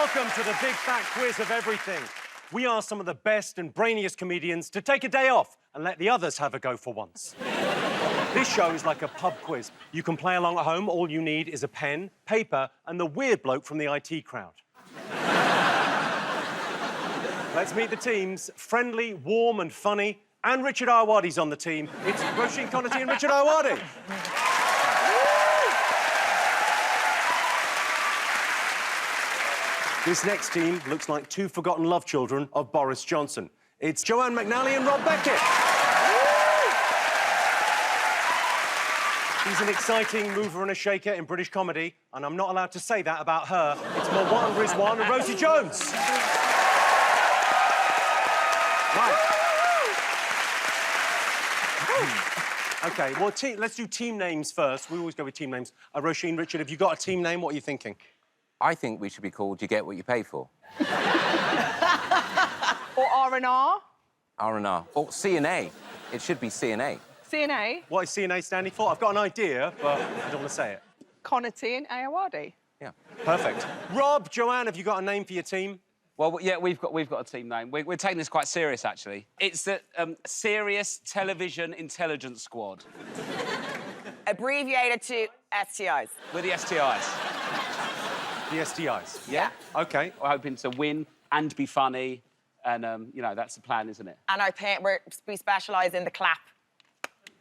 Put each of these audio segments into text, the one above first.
Welcome to the big fat quiz of everything. We ask some of the best and brainiest comedians to take a day off and let the others have a go for once. This show is like a pub quiz. You can play along at home. All you need is a pen, paper, and the weird bloke from the IT crowd. Let's meet the teams. Friendly, warm, and funny. And Richard Ayoade's on the team. It's Roisin, Conaty, and Richard Ayoade. This next team looks like two forgotten love children of Boris Johnson. It's Joanne McNally and Rob Beckett. She's an exciting mover and a shaker in British comedy, and I'm not allowed to say that about her. It's Mawaan, Rizwan, and Rosie Jones. Right. OK, well, let's do team names first. We always go with team names. Roisin, Richard, have you got a team name? What are you thinking? I think we should be called You Get What You Pay For. Or R&R. R&R. Or CNA. It should be CNA. CNA. What is CNA standing for? I've got an idea, but I don't want to say it. Conaty and Ayoade. Yeah. Perfect. Rob, Joanne, have you got a name for your team? Well, yeah, we've got a team name. We're taking this quite serious, actually. It's the Serious Television Intelligence Squad. Abbreviated to STIs. We're the STIs. The STIs? Yeah. OK. We're hoping to win and be funny, and, you know, that's the plan, isn't it? And we specialise in the clap.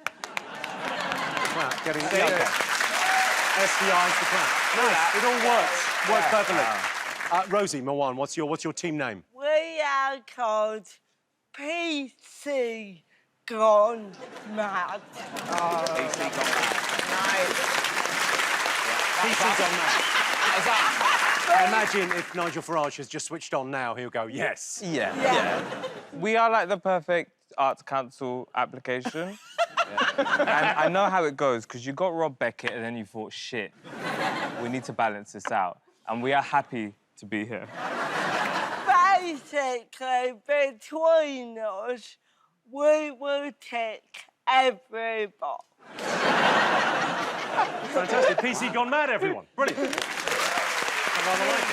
Clap, getting the STIs, the clap. Nice, it all works. Works perfectly. Rosie, Mawaan, what's your team name? We are called PC Gone Mad. PC Gone Mad. Nice. PC Gone Mad. I imagine if Nigel Farage has just switched on now, he'll go, yes. Yeah. We are like the perfect Arts Council application. And I know how it goes, because you got Rob Beckett and then you thought, shit, we need to balance this out. And we are happy to be here. Basically, between us, we will take every box. Fantastic. PC Gone Mad, everyone. Brilliant. I rather like it.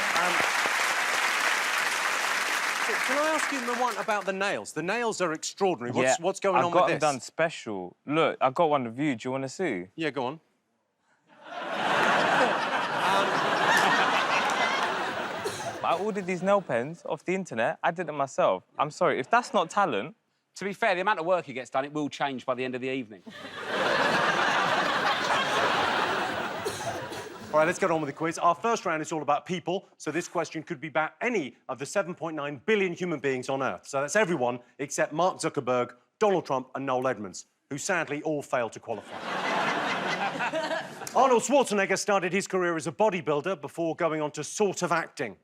Can I ask you, Mawaan, about the nails? The nails are extraordinary. What's going on with this? I've got them done special. Look, I've got one of you. Do you want to see? Yeah, go on. I ordered these nail pens off the internet. I did it myself. I'm sorry, if that's not talent... To be fair, the amount of work he gets done, it will change by the end of the evening. All right, let's get on with the quiz. Our first round is all about people, so this question could be about any of the 7.9 billion human beings on Earth. So that's everyone except Mark Zuckerberg, Donald Trump and Noel Edmonds, who sadly all failed to qualify. Arnold Schwarzenegger started his career as a bodybuilder before going on to sort of acting.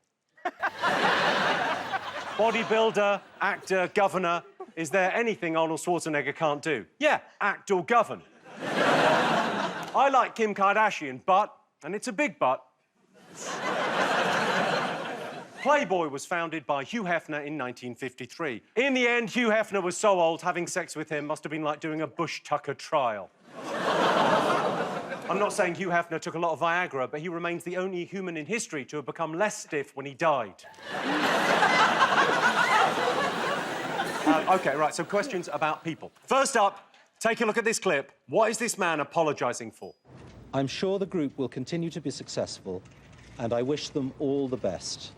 Bodybuilder, actor, governor. Is there anything Arnold Schwarzenegger can't do? Yeah, act or govern. I like Kim Kardashian, but, and it's a big but, Playboy was founded by Hugh Hefner in 1953. In the end, Hugh Hefner was so old, having sex with him must have been like doing a Bush-Tucker trial. I'm not saying Hugh Hefner took a lot of Viagra, but he remains the only human in history to have become less stiff when he died. OK, right, so questions about people. First up, take a look at this clip. What is this man apologising for? I'm sure the group will continue to be successful, and I wish them all the best.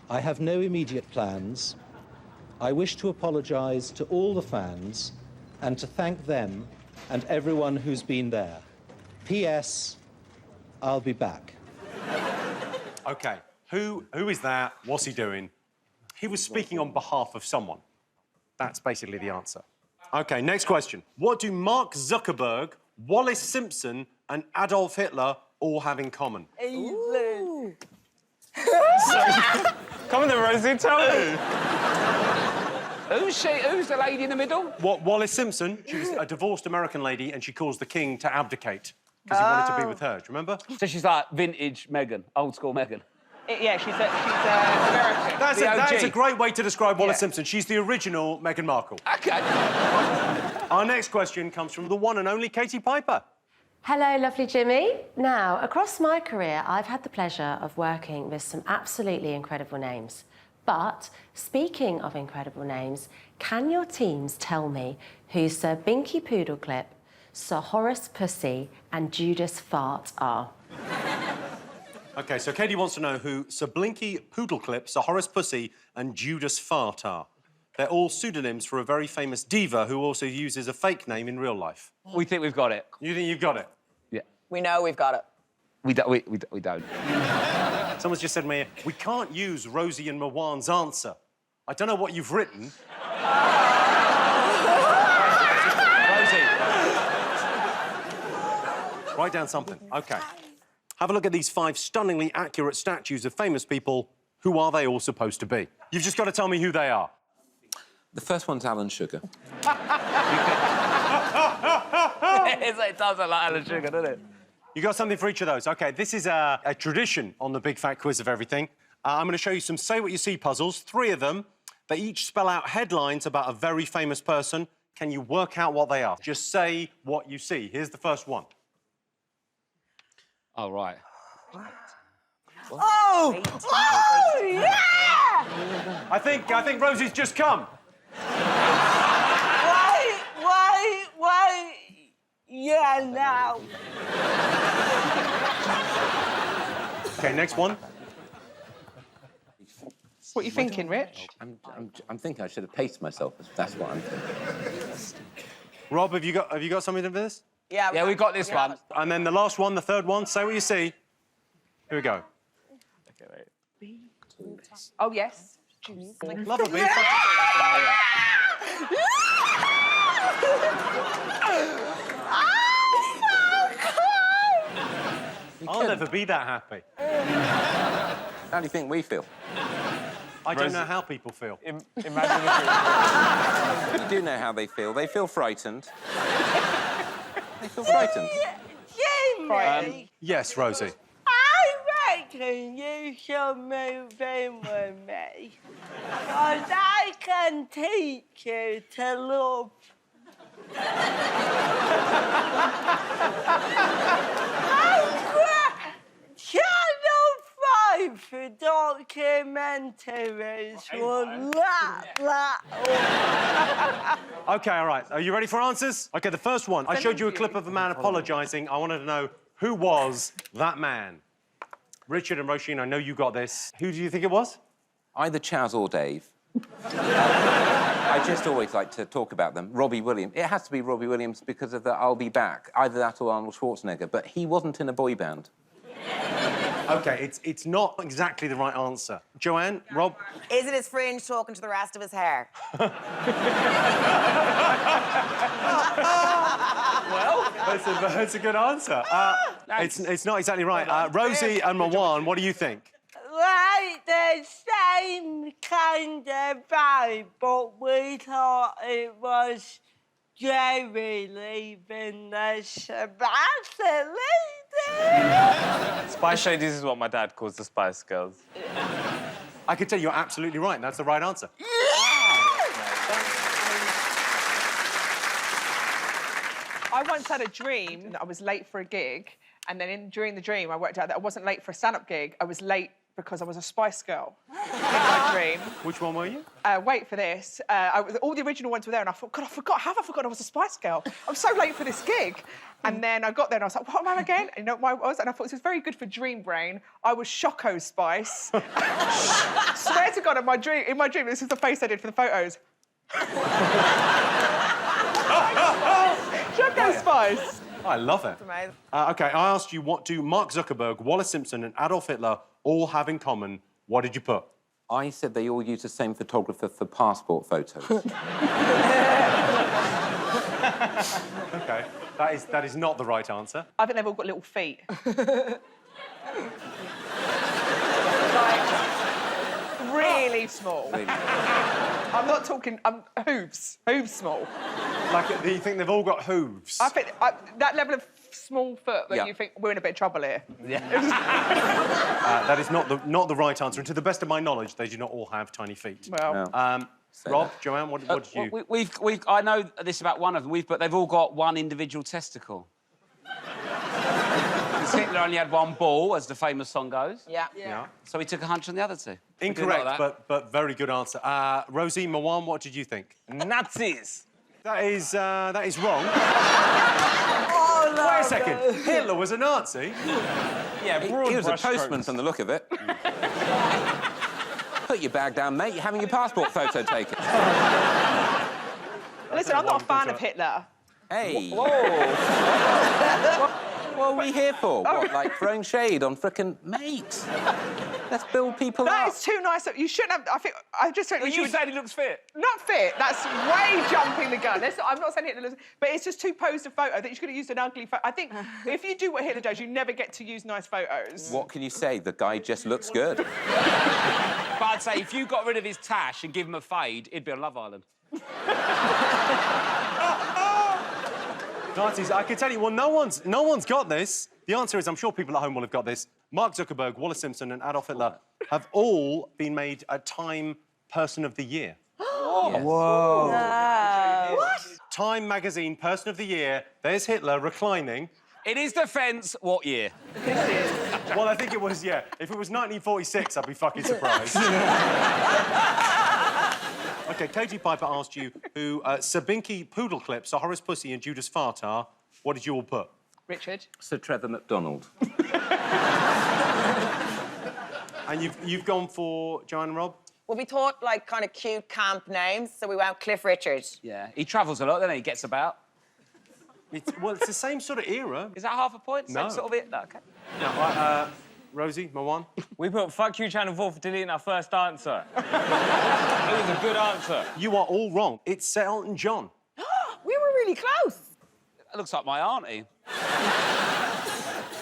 I have no immediate plans. I wish to apologise to all the fans and to thank them and everyone who's been there. P.S. I'll be back. OK, who is that? What's he doing? He was speaking on behalf of someone. That's basically the answer. OK, next question. What do Mark Zuckerberg, Wallace Simpson and Adolf Hitler all have in common? England. Come on then, Rosie, tell me. Who's the lady in the middle? What, Wallace Simpson? She was a divorced American lady and she caused the king to abdicate because he wanted to be with her. Do you remember? So she's like vintage Meghan, old school Meghan. Yeah, she's American. That is a great way to describe Wallace Simpson. She's the original Meghan Markle. OK. Our next question comes from the one and only Katie Piper. Hello, lovely Jimmy. Now, across my career, I've had the pleasure of working with some absolutely incredible names. But speaking of incredible names, can your teams tell me who Sir Binky Poodleclip, Sir Horace Pussy and Judas Fart are? OK, so Katie wants to know who Sir Blinky Poodleclip, Sir Horace Pussy and Judas Fart are. They're all pseudonyms for a very famous diva who also uses a fake name in real life. We think we've got it. You think you've got it? Yeah. We know we've got it. We don't. Someone's just said to me, we can't use Rosie and Mawaan's answer. I don't know what you've written. Rosie. Write down something. OK. Have a look at these 5 stunningly accurate statues of famous people. Who are they all supposed to be? You've just got to tell me who they are. The first one's Alan Sugar. It does look like Alan Sugar, doesn't it? You got something for each of those. OK, this is a tradition on the Big Fat Quiz of Everything. I'm going to show you some Say What You See puzzles, 3 of them. They each spell out headlines about a very famous person. Can you work out what they are? Just say what you see. Here's the first one. Oh, right. Oh! Oh, yeah! I think Rosie's just come. Why? Yeah, now. OK, next one. What are you thinking, Rich? I'm thinking I should have paced myself. That's what I'm thinking. Rob, have you got something for this? Yeah, We got this one. And then the last one, the third one, Say What You See. Here we go. Oh, yes. Love a beef. I'll never be that happy. How do you think we feel? I don't know how people feel. Imagine if You do know how they feel. They feel frightened. They feel frightened. Jimmy, Yes, Rosie. I reckon you should move in with me. Because I can teach you to love. Channel 5 for documentaries will that. OK, all right. Are you ready for answers? OK, the first one. I showed you a clip of a man apologising. I wanted to know who was that man. Richard and Roisin, I know you got this. Who do you think it was? Either Chaz or Dave. I just always like to talk about them. Robbie Williams. It has to be Robbie Williams because of the I'll Be Back. Either that or Arnold Schwarzenegger. But he wasn't in a boy band. OK, it's not exactly the right answer. Joanne, Rob? Is it his fringe talking to the rest of his hair? Well, that's a good answer. It's not exactly right. Rosie and Mawaan, what do you think? Like the same kind of vibe, but we thought it was Jerry leaving the Spice Ladies. Spice Ladies is what my dad calls the Spice Girls. I can tell you're absolutely right. That's the right answer. I once had a dream that I was late for a gig, and then during the dream, I worked out that I wasn't late for a stand-up gig. I was late because I was a Spice Girl in my dream. Which one were you? Wait for this. All the original ones were there, and I thought, God, how have I forgotten I was a Spice Girl? I'm so late for this gig. And then I got there, and I was like, what am I again? And you know what I was? And I thought this was very good for Dream Brain. I was Choco Spice. Swear to God, in my dream, this is the face I did for the photos. Choco Spice. I love it. Amazing. OK, I asked you what do Mark Zuckerberg, Wallace Simpson and Adolf Hitler all have in common. What did you put? I said they all use the same photographer for passport photos. OK, that is not the right answer. I think they've all got little feet. Really small. Really. I'm not talking hooves small. Like, do you think they've all got hooves? I think that level of small foot that Yeah. you think we're in a bit of trouble here. That is not the right answer. And to the best of my knowledge, they do not all have tiny feet. Well, No. Rob, Joanne, what did you... I know this about one of them, but they've all got one individual testicle. Because Hitler only had one ball, as the famous song goes. Yeah. Yeah. So he took a hunch on the other two. Incorrect, We do like that. but very good answer. Rosie, Mawaan, what did you think? Nazis. That is wrong. Oh, no, Wait a second. Hitler was a Nazi? Yeah, broad He was a brush postman strokes. from the look of it. Put your bag down, mate. You're having your passport photo taken. Listen, I'm not a fan of Hitler. Hey. Whoa. What are we here for? What, like throwing shade on frickin' mates? Let's build people That up. is too nice. You shouldn't have. I just don't Well, think you would. said he looks fit. Not fit. That's way jumping the gun. I'm not saying Hitler looks, but it's just too posed a photo. I think you could have used an ugly photo. I think if you do what Hitler does, you never get to use nice photos. What can you say? The guy just looks good. But I'd say if you got rid of his tash and give him a fade, he'd be on Love Island. Nazis, I can tell you, well, no one's got this. The answer is, I'm sure people at home will have got this. Mark Zuckerberg, Wallace Simpson, and Adolf Hitler have all been made a Time Person of the Year. Yes. What? Time Magazine Person of the Year. There's Hitler reclining. In his defence, what year? Well, I think it was, yeah. If it was 1946, I'd be fucking surprised. OK, KG Piper asked you who Sabinky Poodle Clip, Sir Horace Pussy, and Judas Fart are. What did you all put? Richard. Sir Trevor McDonald. And you've gone for Joanne and Rob? Well, we thought, like, kind of cute camp names, so we went Cliff Richard. Yeah, he travels a lot, doesn't he? He gets about. Well, it's the same sort of era. Is that half a point? No. Same sort of it? No, OK. Rosie, Mawaan? We put fuck you, Channel 4, for deleting our first answer. It was a good answer. You are all wrong. It's Sir Elton John. We were really close. That looks like my auntie.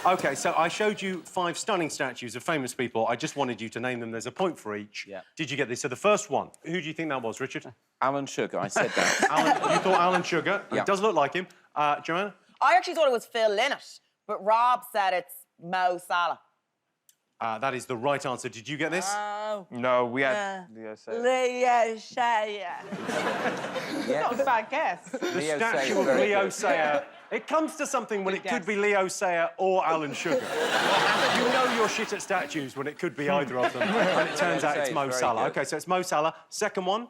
OK, so I showed you 5 stunning statues of famous people. I just wanted you to name them. There's a point for each. Yeah. Did you get this? So the first one, who do you think that was, Richard? Alan Sugar, I said that. You thought Alan Sugar? Yeah. It does look like him. Joanne? I actually thought it was Phil Lynott, but Rob said it's Mo Salah. That is the right answer. Did you get this? Oh. No, we had Leo say. Leo Sayer. That was a bad guess. Leo Statue Sayer, of very Leo good. Sayer. It comes to something when it Good could guess. be Leo Sayer or Alan Sugar. You know you're shit at statues when it could be either of them, and it turns out it's Mo Very Salah. good. OK, so it's Mo Salah. Second one.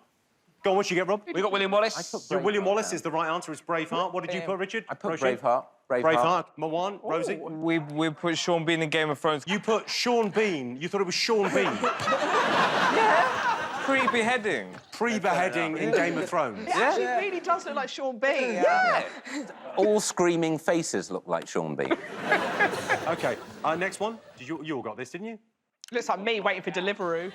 Go on, what you get, Rob? We got William Wallace. So William Wallace is the right answer. It's Braveheart. What did you put, Richard? I put Roisin? Braveheart. Braveheart. Mawaan, Rosie? We put Sean Bean in Game of Thrones. You put Sean Bean. You thought it was Sean Bean. Pre-beheading. Pre-beheading in Game of Thrones. It actually really does look like Sean Bean. Yeah. All screaming faces look like Sean Bean. OK, next one. You all got this, didn't you? Looks like me waiting for Deliveroo.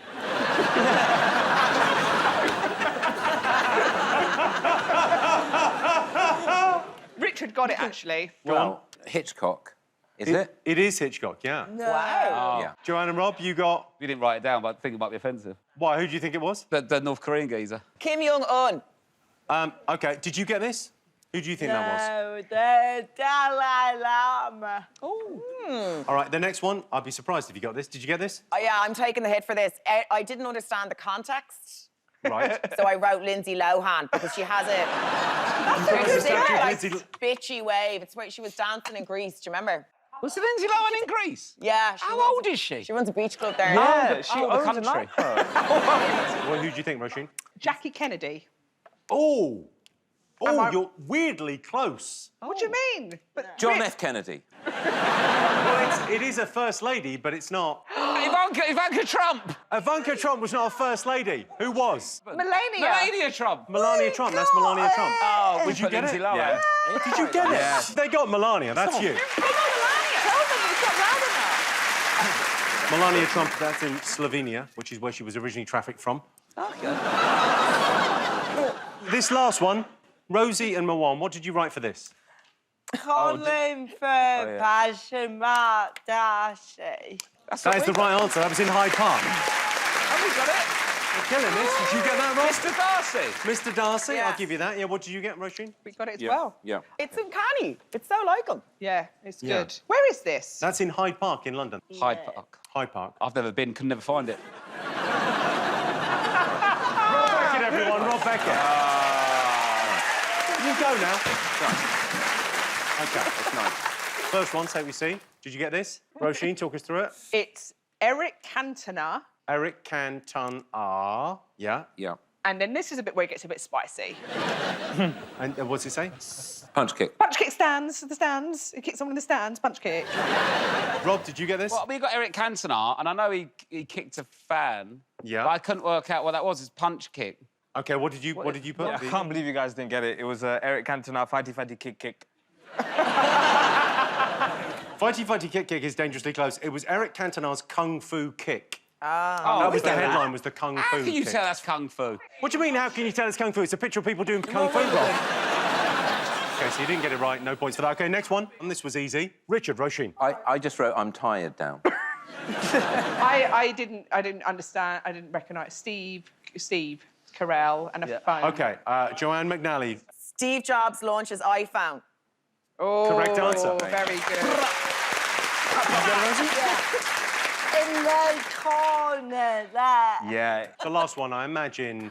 Richard got it, actually. Well, Hitchcock. Is it? It is Hitchcock, yeah. Wow. Yeah. Joanne and Rob, you got... We didn't write it down, but I think it might be offensive. Why, who do you think it was? The North Korean geezer. Kim Jong-un. OK, did you get this? Who do you think that No, the Dalai Lama. was? All right, the next one, I'd be surprised if you got this. Did you get this? Oh, yeah, I'm taking the hit for this. I didn't understand the context, Right. so I wrote Lindsay Lohan because she has a Lindsay- bitchy wave. It's where she was dancing in Greece. Do you remember? Was Lindsay Lohan in Greece? Yeah. How runs old a- is she? She runs a beach club there. Yeah, she the owns a country. nightclub. Well, who do you think, Roisin? Jackie Kennedy. Oh! Am Oh, I- you're weirdly close. What do you mean? But John Rich- F. Kennedy. Well, it is a first lady, but it's not. Ivanka Trump. Ivanka Trump was not a first lady. Who was? Melania. Melania Trump. Melania Trump. That's Melania Trump. Oh, Did you get Lindsay it? Lohan. Yeah. Did you get it? They got Melania. That's you. Melania Trump, that's in Slovenia, which is where she was originally trafficked from. This last one, Rosie and Mawaan, what did you write for this? Colin for Passion Mark Darcy. That is the right answer. That was in Hyde Park. Oh, we got it. You're killing this. Did you get that, Rob? Mr. Darcy. Mr. Darcy, Yes. I'll give you that. Yeah, what did you get, Roisin? We got it as well. Yeah. It's uncanny. It's so like him. Yeah, it's Yeah. good. Where is this? That's in Hyde Park in London. Hyde Park. Hyde Park. I've never been, can never find it. Rob Beckett, everyone. Rob Beckett. You go now. Okay, that's nice. First one, say we see. Did you get this? Roisin, talk us through it. It's Eric Cantona. Eric Cantona. Yeah. Yeah. And then this is a bit where it gets a bit spicy. And what's he say? Punch kick. Punch kick stands, the stands. He kicked someone in the stands, punch kick. Rob, did you get this? Well, we got Eric Cantona, and I know he kicked a fan. Yeah. But I couldn't work out what that was. It's punch kick. Okay, what did you put? Yeah, I can't believe you guys didn't get it. It was Eric Cantona, fighty, kick. Fighty, kick is dangerously close. It was Eric Cantona's Kung Fu kick. Oh, That was the is it headline, was the Kung Fu How can you kick. tell that's kung fu? What do you mean, how can you tell it's Kung Fu? It's a picture of people doing Kung Fu, Rob. OK, so you didn't get it right, no points for that. OK, next one. And this was easy. Richard, Roisin. I just wrote I'm tired down. I didn't understand, I didn't recognise Steve Carell and a phone. OK, Joanne McNally. Steve Jobs launches iPhone. Oh, Correct answer. Very good. In the corner there. Yeah. The last one, I imagine.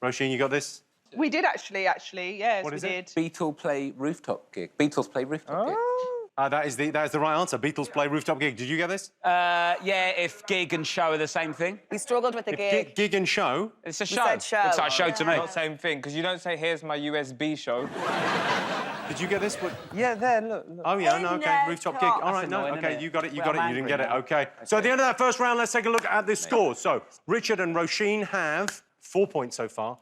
Roisin, you got this? We did actually, yes, What is we it? did. Beatles play rooftop gig. Beatles play rooftop gig. That is the right answer. Beatles play rooftop gig. Did you get this? Yeah, if gig and show are the same thing. We struggled with the gig. Gig and show. It's a We show. said show. Looks like a show to me. Not same thing, because you don't say, here's my USB show. Did you get this? Yeah, there, look. Oh, yeah, no, In OK. the Rooftop top. gig. All right, That's no, annoying, OK, isn't it? you got it, you Well, got it. I'm You didn't get it, angry OK. So at the end of that first round, let's take a look at the scores. So Richard and Roisin have 4 points so far.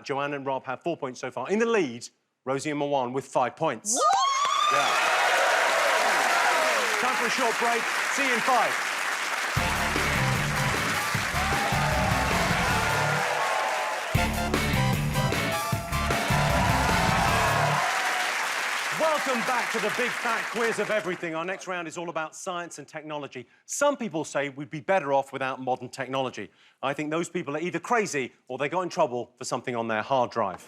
Joanne and Rob have 4 points so far. In the lead, Rosie and Mawaan with 5 points. Yeah. Time for a short break. See you in 5. Welcome back to the big fat quiz of everything. Our next round is all about science and technology. Some people say we'd be better off without modern technology. I think those people are either crazy or they got in trouble for something on their hard drive.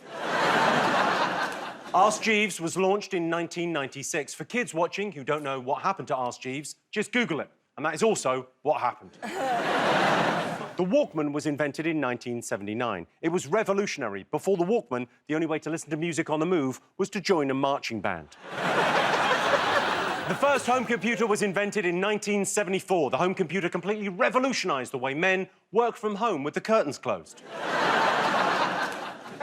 Ask Jeeves was launched in 1996. For kids watching who don't know what happened to Ask Jeeves, just Google it. And that is also what happened. The Walkman was invented in 1979. It was revolutionary. Before the Walkman, the only way to listen to music on the move was to join a marching band. The first home computer was invented in 1974. The home computer completely revolutionised the way men work from home with the curtains closed.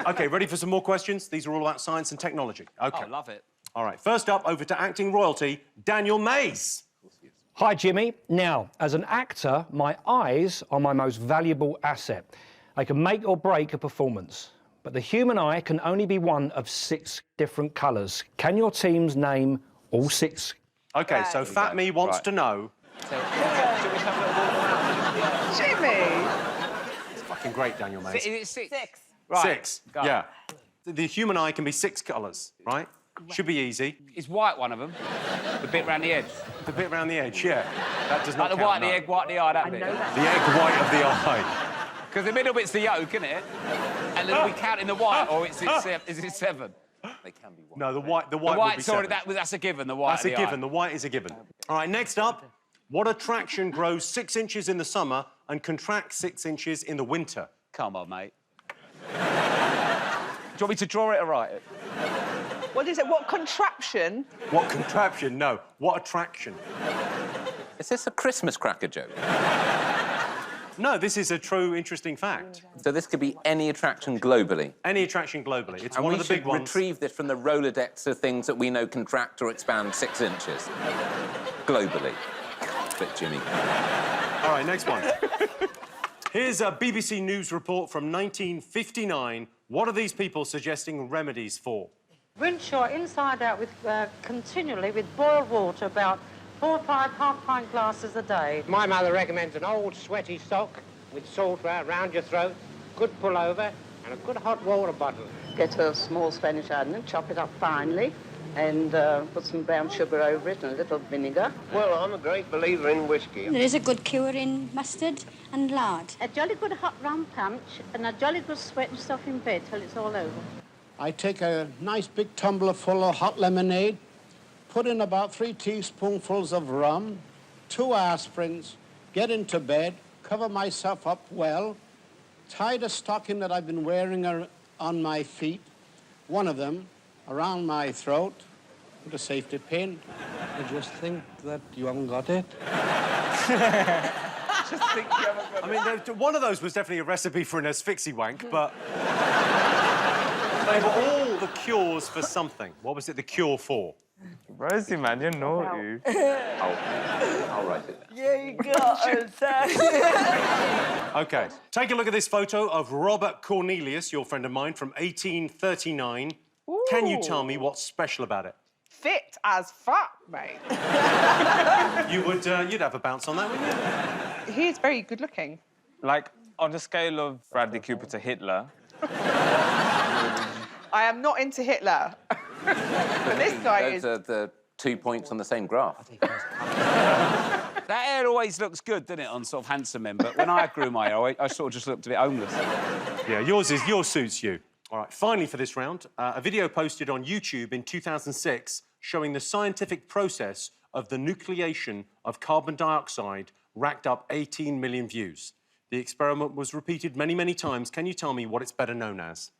OK, ready for some more questions? These are all about science and technology. OK. Oh, love it. All right, first up, over to acting royalty, Daniel Mays. Hi, Jimmy. Now, as an actor, my eyes are my most valuable asset. They can make or break a performance. But the human eye can only be one of 6 different colours. Can your teams name all 6? OK, so Fat Me wants to know... Jimmy! It's fucking great, Daniel Mays. Is it 6? 6. Right. 6, yeah. The human eye can be 6 colours, right? Should be easy. Is white one of them? The bit round the edge. The bit around the edge, yeah. That does not Like the count, white, no. the egg, white, the eye, that bit. The egg white of the eye. Because the middle bit's the yolk, isn't it? And then we count in the white, or is it 7? They can be white. No, the white The would be white's 7. already, that's a given, the white That's a of the given. The white is a given. All right, next up. What attraction grows 6 inches in the summer and contracts 6 inches in the winter? Eye. Come on, mate. Do you want me to draw it or write it? What is it? What contraption? What contraption? No. What attraction? Is this a Christmas cracker joke? No, this is a true, interesting fact. So this could be any attraction globally. Any attraction globally. It's And one we of the big should ones. retrieve this from the Rolodex of things that we know contract or expand 6 inches. Globally. Bit Jimmy. All right, next one. Here's a BBC News report from 1959. What are these people suggesting remedies for? Rinse your inside out with continually with boiled water, about 4 or 5 half-pint glasses a day. My mother recommends an old sweaty sock with salt round your throat, good pullover, and a good hot water bottle. Get a small Spanish onion, chop it up finely, and put some brown sugar over it and a little vinegar. Well, I'm a great believer in whiskey. There is a good cure in mustard and lard. A jolly good hot rum punch and a jolly good sweat and stuff in bed till it's all over. I take a nice big tumbler full of hot lemonade, put in about 3 teaspoonfuls of rum, 2 aspirins, get into bed, cover myself up well, tie the stocking that I've been wearing on my feet, one of them, around my throat, with a safety pin. I just think that you haven't got it. Just think you haven't got I mean, one of those was definitely a recipe for an asphyxie wank, but... they were all the cures for something. What was it the cure for? Rosie, man, you're naughty. I'll write it down. You got it. OK, take a look at this photo of Robert Cornelius, your friend of mine, from 1839. Can you tell me what's special about it? Fit as fuck, mate. You'd have a bounce on that, wouldn't you? He is very good looking. Like, on the scale of Bradley Cooper to Hitler, I am not into Hitler. But this guy is... Those are the 2 points on the same graph. That hair always looks good, doesn't it, on sort of handsome men? But when I grew my hair, I sort of just looked a bit homeless. Yeah, yours suits you. All right, finally for this round, a video posted on YouTube in 2006 showing the scientific process of the nucleation of carbon dioxide racked up 18 million views. The experiment was repeated many, many times. Can you tell me what it's better known as?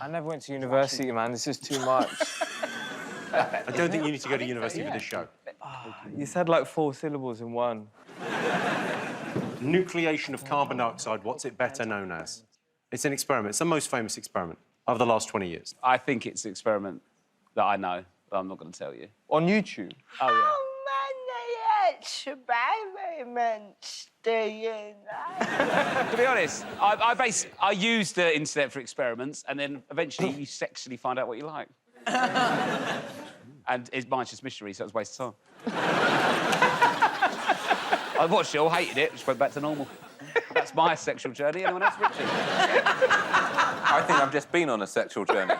I never went to university, man. This is too much. I don't think you need to go to university for this show. You said like 4 syllables in one. Nucleation of carbon dioxide, what's it better known as? It's an experiment. It's the most famous experiment of the last 20 years. I think it's an experiment that I know, but I'm not going to tell you. On YouTube? Oh, yeah. How many experiments do you know? To be honest, I used the internet for experiments, and then eventually you sexually find out what you like. And mine's just mystery, so it was a waste of time. I watched it all, hated it, just went back to normal. That's my sexual journey. Anyone else, Richie? I think I've just been on a sexual journey.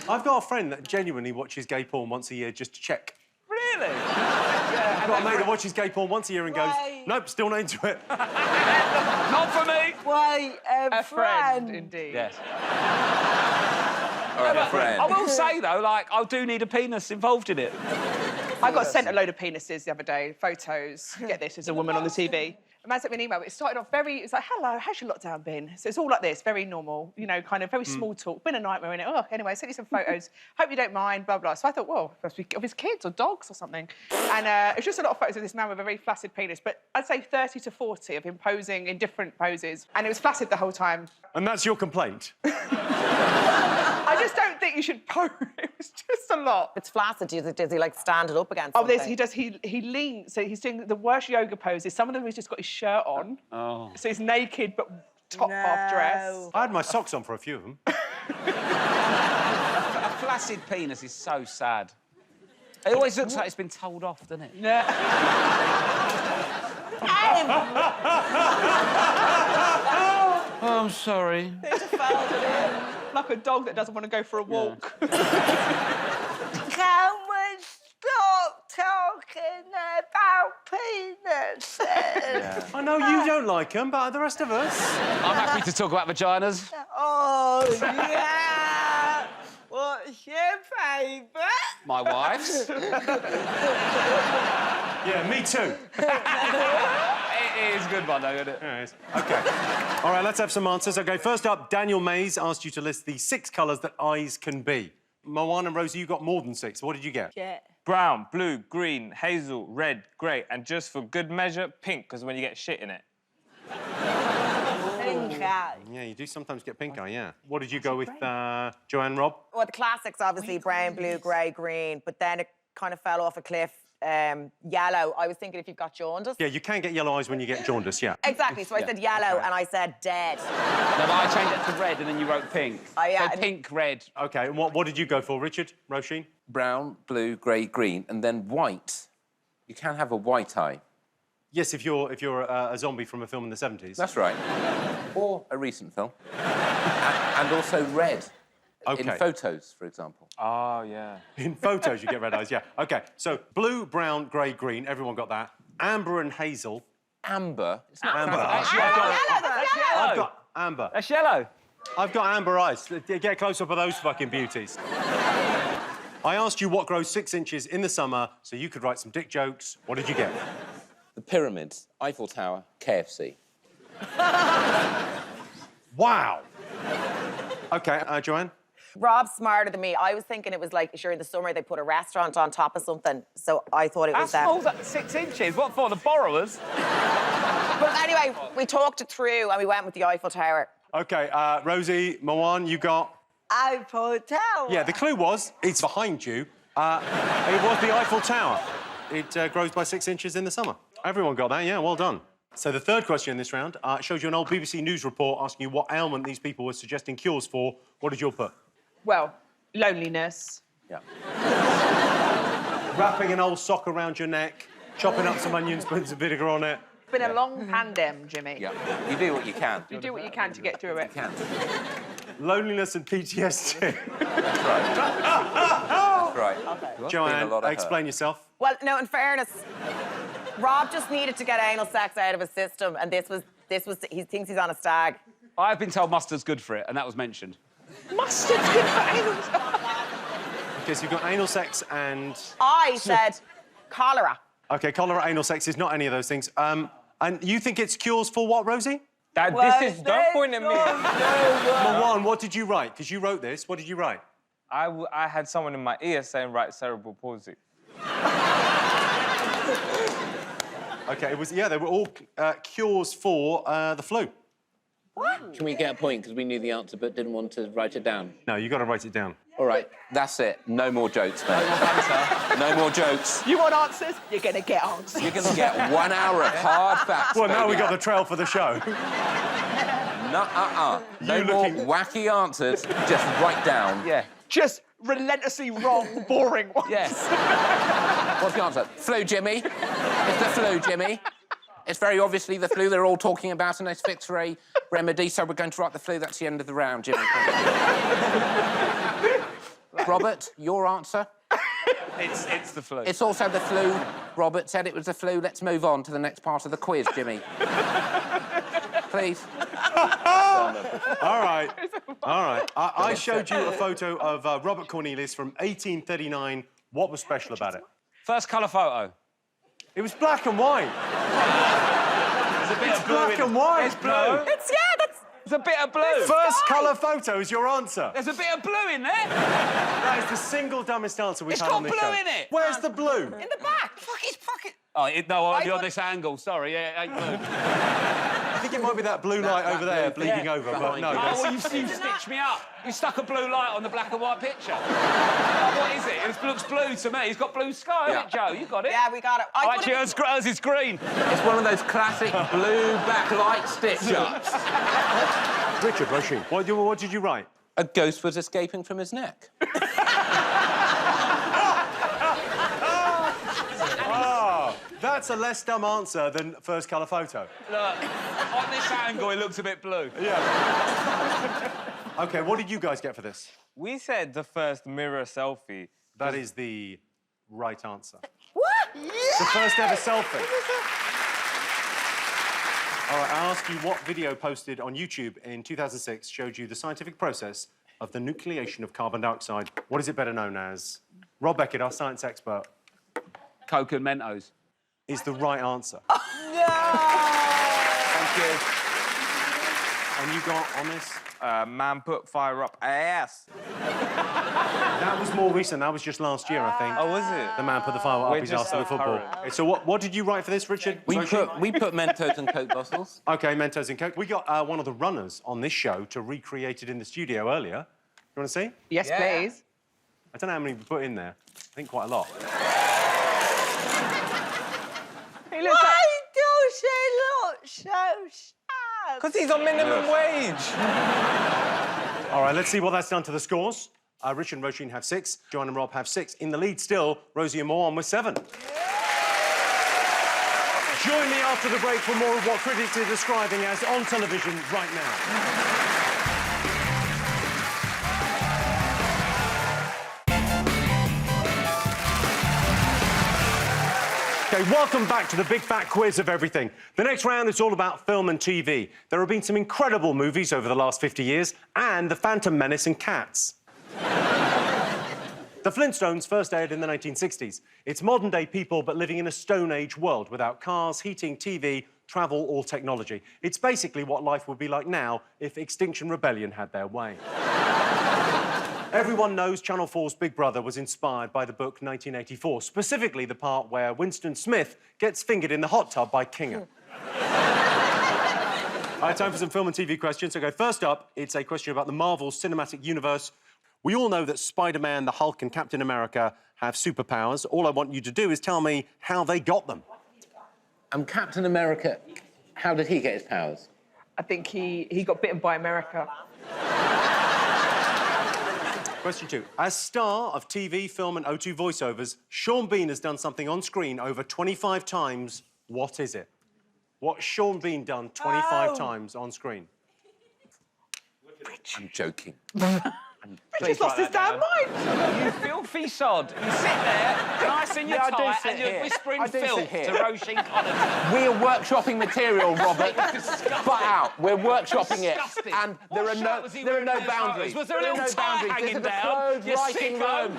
I've got a friend that genuinely watches gay porn once a year just to check. Really? I've got a mate that watches gay porn once a year and goes, nope, still not into it. Not for me. Why, A friend, indeed. Yes. All right, a friend. I will say, though, like, I do need a penis involved in it. I got sent a load of penises the other day, photos. Get this, as a woman on the TV. A man sent me an email, but it started off it's like, hello, how's your lockdown been? So it's all like this, very normal, you know, kind of very small talk. Been a nightmare in it. Oh, anyway, I sent you some photos. Hope you don't mind, blah, blah. So I thought, well, must be of his kids or dogs or something. And it's just a lot of photos of this man with a very flaccid penis, but I'd say 30 to 40 of him posing in different poses. And it was flaccid the whole time. And that's your complaint? I just don't think you should pose. It was just a lot. It's flaccid. Does he like stand it up against Oh, something? he does. He leans. So he's doing the worst yoga poses. Some of them he's just got his shirt on. Oh. So he's naked but top half dress. I had my socks on for a few of them. A flaccid penis is so sad. It always looks like it's been told off, doesn't it? Yeah. Oh, I'm sorry. Like a dog that doesn't want to go for a walk. Can we stop talking about penises? I know you don't like them, but the rest of us... I'm happy to talk about vaginas. Oh, yeah. What's your favourite? My wife's. Yeah, me too. It is a good one, though, isn't it? Yeah, it is. OK. All right, let's have some answers. OK, first up, Daniel Mays asked you to list the 6 colours that eyes can be. Mawaan and Rosie, you got more than 6. What did you get? Yeah. Brown, blue, green, hazel, red, grey, and just for good measure, pink, because when you get shit in it. Pink eye. Yeah, you do sometimes get pink eye, yeah. What did you go with, Joanne, Rob? Well, the classics, obviously, brown, blue, grey, green, but then it kind of fell off a cliff. Yellow. I was thinking if you've got jaundice. Yeah, you can get yellow eyes when you get jaundice, yeah. Exactly, so I said yellow and I said dead. No, but I changed it to red and then you wrote pink. Oh, yeah. So pink, red. OK, and what did you go for, Richard? Roisin? Brown, blue, grey, green, and then white. You can have a white eye. Yes, if you're a zombie from a film in the 70s. That's right. Or a recent film. and also red. OK. In photos, for example. Oh, yeah. In photos, you get red eyes, yeah. OK, so blue, brown, grey, green, everyone got that. Amber and hazel. Amber. It's not Amber. That's I've yellow. I've got amber. That's yellow. I've got amber eyes. Get a close-up of those fucking beauties. I asked you what grows 6 inches in the summer so you could write some dick jokes. What did you get? The pyramids, Eiffel Tower, KFC. Wow. OK, Joanne? Rob's smarter than me. I was thinking it was like, sure, in the summer they put a restaurant on top of something. So I thought it was that. How small's that? 6 inches? What for, the borrowers? But anyway, we talked it through and we went with the Eiffel Tower. OK, Rosie, Mawaan, you got... Eiffel Tower. Yeah, the clue was, it's behind you. It was the Eiffel Tower. It grows by 6 inches in the summer. Everyone got that, yeah, well done. So the third question in this round shows you an old BBC News report asking you what ailment these people were suggesting cures for. What did you all put? Well, loneliness. Yeah. Wrapping an old sock around your neck, chopping up some onions, putting some vinegar on it. It's been a long pandem, Jimmy. Yeah, you do what you can. You do what you can to get through it. You can. Loneliness and PTSD. Right. Joanne, explain yourself. Well, no, in fairness, Rob just needed to get anal sex out of his system, and this was. He thinks he's on a stag. I've been told mustard's good for it, and that was mentioned. Mustard's good for anal sex. OK, so you've got anal sex and... I said cholera. OK, cholera, anal sex is not any of those things. And you think it's cures for what, Rosie? Don't point at me. Mawaan, what did you write? Because you wrote this. What did you write? I had someone in my ear saying right cerebral palsy. OK, it was... Yeah, they were all cures for the flu. What? Can we get a point? Because we knew the answer but didn't want to write it down. No, you got to write it down. All right. That's it. No more jokes, mate. No more jokes. You want answers? You're going to get answers. You're going to get 1 hour of hard facts. Well, now we got the trail for the show. No more wacky answers. Just write down. Yeah. Just relentlessly wrong, boring ones. Yes. What's the answer? Flu, Jimmy. It's the flu, Jimmy. It's very obviously the flu they're all talking about, and it's fixed for a remedy, so we're going to write the flu. That's the end of the round, Jimmy. Robert, your answer? It's the flu. It's also the flu. Robert said it was the flu. Let's move on to the next part of the quiz, Jimmy. Please. All right. All right. I showed you a photo of Robert Cornelius from 1839. What was special about it? First colour photo. It was black and white. There's a bit of blue black in and white. It's blue. That's... There's a bit of blue. First colour photo is your answer. There's a bit of blue in there. That is the single dumbest answer we've had on this show. It's got blue in it. Where's the blue? In the back. Fucking... Oh, only on this angle. Sorry, yeah, it ain't blue. I think it might be that blue light over there bleeding over, but no. Oh, well, you stitched me up. You stuck a blue light on the black and white picture. Oh, what is it? It looks blue to me. It's got blue sky, hasn't it, Joe? You got it? Yeah, we got it. Actually, hers is green. It's one of those classic blue backlight stitch-ups. Richard, Roisin, what did you write? A ghost was escaping from his neck. That's a less dumb answer than first colour photo. Look, on this angle, it looks a bit blue. Yeah. OK, what did you guys get for this? We said the first mirror selfie. That is the right answer. What? It's the first ever selfie. All right, I'll ask you what video posted on YouTube in 2006 showed you the scientific process of the nucleation of carbon dioxide. What is it better known as? Rob Beckett, our science expert. Coke and Mentos. Is the right answer. No! Thank you. And you got on this? Man put fire up ass. That was more recent. That was just last year, I think. Oh, was it? The man put the fire up We're his just arse in the so football. current. So what did you write for this, Richard? We put Mentos and Coke bottles. OK, Mentos and Coke. We got one of the runners on this show to recreate it in the studio earlier. You want to see? Yes, please. I don't know how many we put in there. I think quite a lot. Why does he look so sad? Because he's on minimum wage. All right, let's see what that's done to the scores. Richard and Roisin have 6. Joanne and Rob have 6. In the lead still, Rosie and Mawaan with 7. Join me after the break for more of what critics are describing as on television right now. OK, welcome back to the big fat quiz of everything. The next round is all about film and TV. There have been some incredible movies over the last 50 years, and The Phantom Menace and Cats. The Flintstones first aired in the 1960s. It's modern-day people, but living in a Stone Age world without cars, heating, TV, travel, or technology. It's basically what life would be like now if Extinction Rebellion had their way. Everyone knows Channel 4's Big Brother was inspired by the book 1984, specifically the part where Winston Smith gets fingered in the hot tub by Kinga. All right, time for some film and TV questions. Okay, first up, it's a question about the Marvel Cinematic Universe. We all know that Spider-Man, the Hulk and Captain America have superpowers. All I want you to do is tell me how they got them. Captain America, how did he get his powers? I think he got bitten by America. Question 2. As star of TV, film and O2 voiceovers, Sean Bean has done something on screen over 25 times. What is it? What's Sean Bean done 25 times on screen? I'm joking. Richard's lost his damn mind. You filthy sod. You sit there, nice in your tie, and you're whispering filth to Roisin Conaty. We are workshopping material, Robert. Butt out. We're workshopping it. Disgusting. And there are no boundaries. Was there a little tie hanging down? This is a closed writing room.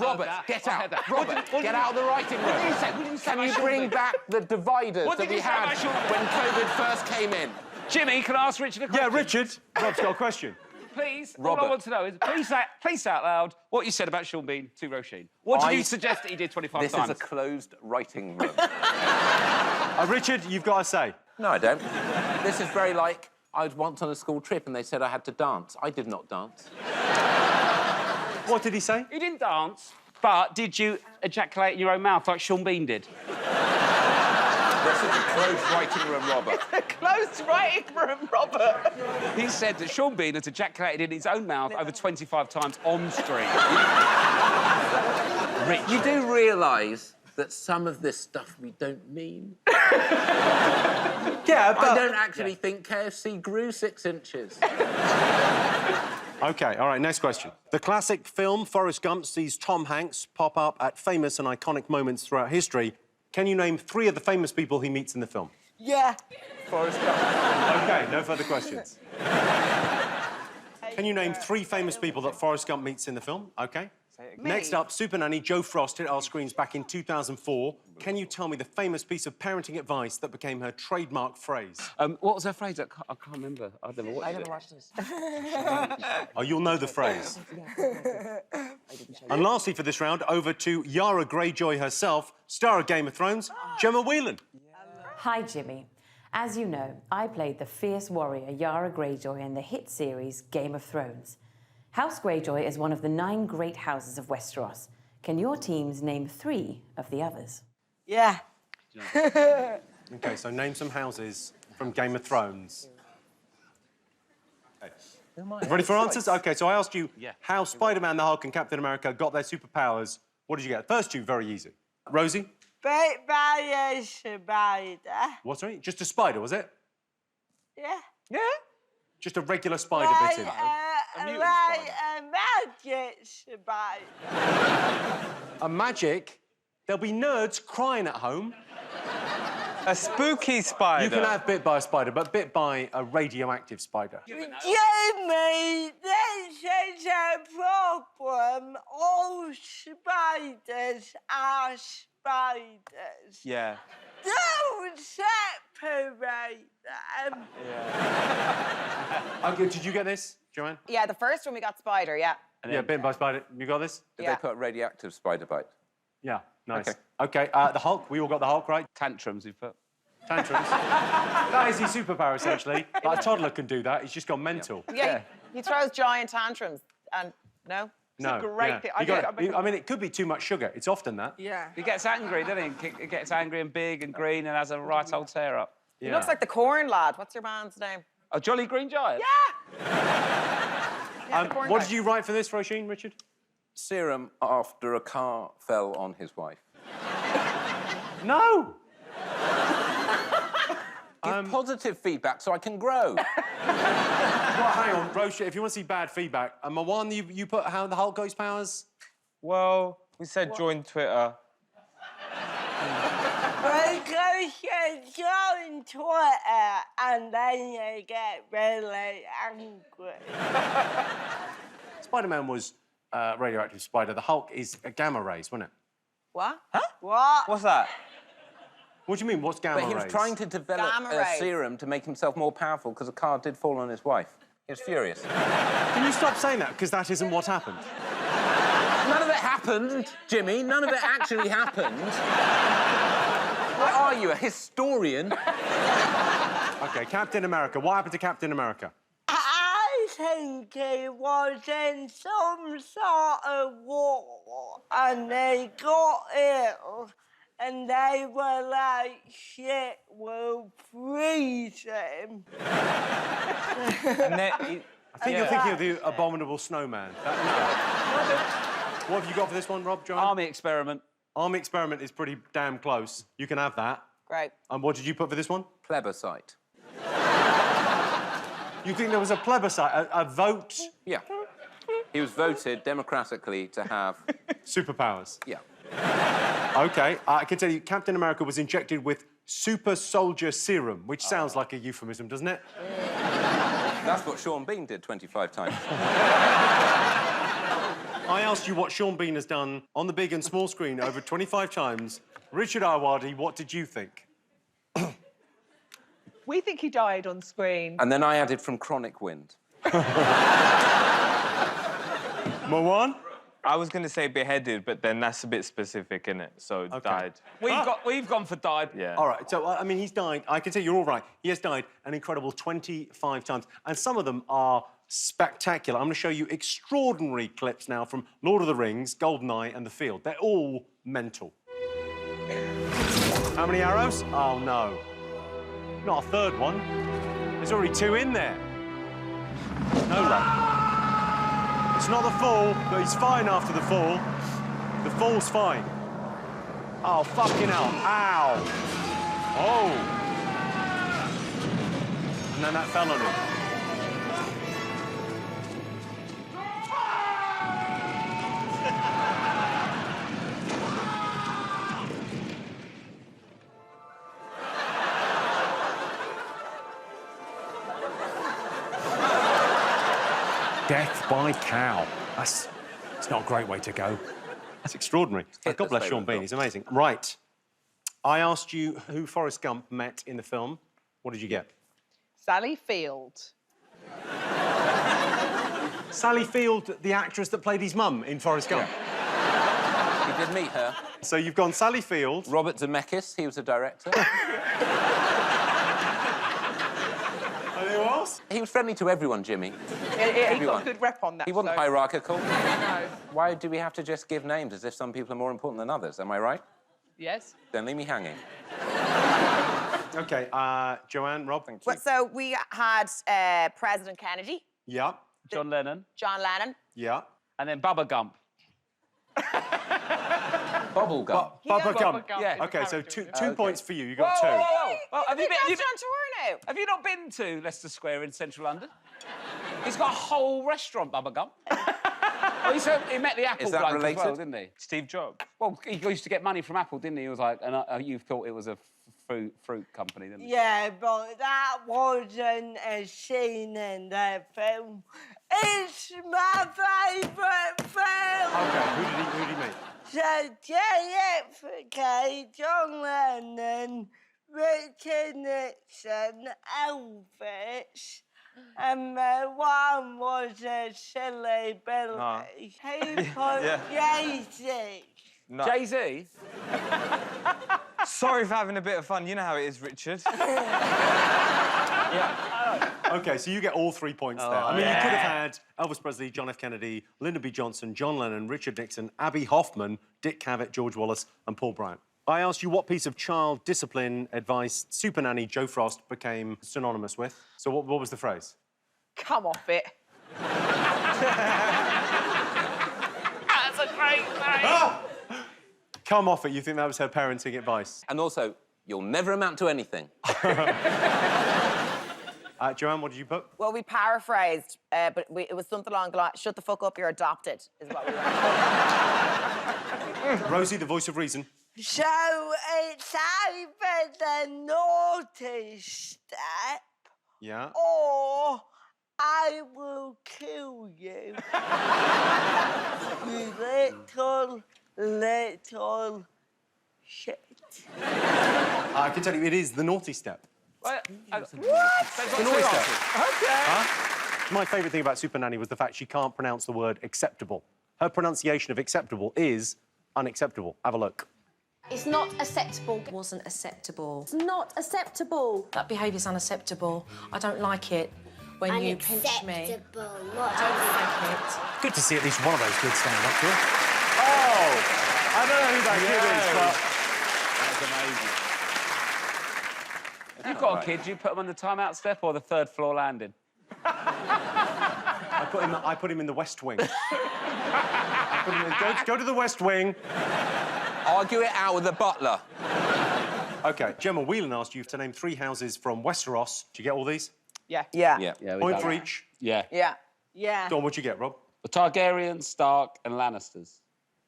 Robert, get out. Robert, get out of the writing room. Can you bring back the dividers that we had when COVID first came in? Jimmy, can I ask Richard a question? Yeah, Richard. Rob's got a question. Please, Robert. all I want to know is, please say out loud what you said about Sean Bean to Roisin. What did you suggest that he did 25 times? This is a closed writing room. Richard, you've got to say. No, I don't. This is very like, I was once on a school trip and they said I had to dance. I did not dance. What did he say? You didn't dance, but did you ejaculate in your own mouth like Sean Bean did? This is a closed writing room, Robert. A closed writing room, Robert. He said that Sean Bean has ejaculated in his own mouth over 25 times on screen. Rich. You do realise that some of this stuff we don't mean? Yeah, but... I don't actually think KFC grew 6 inches. OK, all right, next question. The classic film Forrest Gump sees Tom Hanks pop up at famous and iconic moments throughout history. Can you name 3 of the famous people he meets in the film? Yeah. Forrest Gump. OK, no further questions. Can you name 3 famous people that Forrest Gump meets in the film? OK. Next up, Super Nanny Jo Frost hit our screens back in 2004. Can you tell me the famous piece of parenting advice that became her trademark phrase? What was her phrase? I can't remember. I never watched it. Oh, you'll know the phrase. And lastly, for this round, over to Yara Greyjoy herself, star of Game of Thrones, Gemma Whelan. Hi, Jimmy. As you know, I played the fierce warrior Yara Greyjoy in the hit series Game of Thrones. House Greyjoy is one of the 9 great houses of Westeros. Can your teams name 3 of the others? Yeah. OK, so name some houses from Game of Thrones. Okay. Ready for answers? OK, so I asked you how Spider-Man, the Hulk and Captain America got their superpowers. What did you get? First 2, very easy. Rosie? Bit by a spider. What, sorry? Just a spider, was it? Yeah. Yeah? Just a regular spider bit in. A magic spider. A magic? There'll be nerds crying at home. A spooky spider. You can have bit by a spider, but bit by a radioactive spider. Jimmy, this is a problem. All spiders are spiders. Yeah. Don't separate them. Okay, did you get this, Joanne? Yeah, the first one we got spider, yeah. Yeah, bitten by a spider. You got this? Did they put radioactive spider bite? Yeah, nice. Okay. OK, the Hulk. We all got the Hulk, right? Tantrums, you put. Tantrums. That is his superpower, essentially. Like, a toddler can do that. He's just gone mental. Yeah, he throws giant tantrums. And no? No, a great thing. I mean, it could be too much sugar. It's often that. Yeah. He gets angry, doesn't he? He gets angry and big and green and has a right old tear-up. He looks like the corn lad. What's your band's name? A Jolly Green Giant? Yeah! What did you write for this, Roisin, Richard? Serum after a car fell on his wife. No! Give positive feedback so I can grow. Well, hang on, Roisin, if you want to see bad feedback, Mawaan, you put how the Hulk got his powers? Well, we said join Twitter. Because you join Twitter and then you get really angry. Spider-Man was radioactive spider. The Hulk is gamma rays, wasn't it? What? Huh? What? What's that? What do you mean, what's gamma rays? But he was trying to develop Gamma a rays. serum to make himself more powerful because a car did fall on his wife. He was furious. Can you stop saying that? Because that isn't what happened. None of it happened, Jimmy. None of it actually happened. What are you, a historian? OK, Captain America. What happened to Captain America? I think he was in some sort of war and they got ill and they were like, shit, we'll freeze him. And then I think you're thinking of the Abominable Snowman. What have you got for this one, Rob, Joanne? Army experiment. Army experiment is pretty damn close. You can have that. Great. And what did you put for this one? Plebiscite. You think there was a plebiscite, a vote? Yeah. He was voted democratically to have... Superpowers. Yeah. OK, I can tell you, Captain America was injected with super soldier serum, which sounds like a euphemism, doesn't it? That's what Sean Bean did 25 times. I asked you what Sean Bean has done on the big and small screen over 25 times. Richard Ayoade, what did you think? We think he died on screen. And then I added from chronic wind. Mawaan? I was going to say beheaded, but then that's a bit specific, innit? So died. We've gone for died. Yeah. All right, so, I mean, he's died. I can tell you're all right. He has died an incredible 25 times. And some of them are spectacular. I'm going to show you extraordinary clips now from Lord of the Rings, GoldenEye, and The Field. They're all mental. How many arrows? Oh, no. Not a third one. There's already 2 in there. No luck. It's not the fall, but he's fine after the fall. The fall's fine. Oh, fucking hell. Ow. Oh. And then that fell on him. Death by cow. It's not a great way to go. That's extraordinary. God bless Sean Bean, he's amazing. Right. I asked you who Forrest Gump met in the film. What did you get? Sally Field. Sally Field, the actress that played his mum in Forrest Gump. He did meet her. So you've gone Sally Field. Robert Zemeckis, he was a director. Who else? He was friendly to everyone, Jimmy. He got a good rep on that. He wasn't hierarchical. No. Why do we have to just give names as if some people are more important than others? Am I right? Yes. Then leave me hanging. OK, Joanne, Rob? Thank you. Well, so we had President Kennedy. Yeah. John Lennon. John Lennon. Yeah. And then Bubba Gump. Bubble Gum. Bubba Gump. Yeah. OK, so two points for you. You Whoa, got 2. whoa, whoa. Well, have you now. have you not been to Leicester Square in central London? He's got a whole restaurant, Bubba Gump. Oh, he met the Apple Is that bloke related? as well, didn't he? Steve Jobs. Well, he used to get money from Apple, didn't he? He was like, and you thought it was a fruit company, didn't you? Yeah, but that wasn't a scene in the film. It's my favourite film. OK, who did he meet? So JFK, John Lennon, Richard Nixon, Elvis, and Mawaan was a silly Billy. No. He put Jay-Z. No. Jay-Z? Sorry for having a bit of fun. You know how it is, Richard. OK, so you get all 3 points there. I mean, you could have had Elvis Presley, John F. Kennedy, Lyndon B. Johnson, John Lennon, Richard Nixon, Abby Hoffman, Dick Cavett, George Wallace, and Paul Bryant. I asked you what piece of child discipline advice Super Nanny Joe Frost became synonymous with. So what was the phrase? Come off it. That's a great name. Come off it. You think that was her parenting advice? And also, you'll never amount to anything. Joanne, what did you put? Well, we paraphrased, but it was something along the line, shut the fuck up, you're adopted, is what we went. Rosie, the voice of reason. So it's either the naughty step Yeah. or I will kill you. You little shit. I can tell you, it is the naughty step. What? The naughty step. Okay. Huh? My favourite thing about Super Nanny was the fact she can't pronounce the word acceptable. Her pronunciation of acceptable is unacceptable. Have a look. It's not acceptable. Wasn't acceptable. It's not acceptable. That behaviour's unacceptable. I don't like it when you pinch me. Unacceptable. I don't like it. Good to see at least one of those kids stand up to her. Oh! I don't know who that kid is, but... If you've got a kid, do you put them on the timeout step or the third floor landing? I put him in the West Wing. Go to the West Wing. Argue it out with the butler. OK, Gemma Whelan asked you to name 3 houses from Westeros. Did you get all these? Yeah. Yeah. Point for each. Yeah. Yeah. Yeah. Dawn, what'd you get, Rob? The Targaryens, Stark and Lannisters.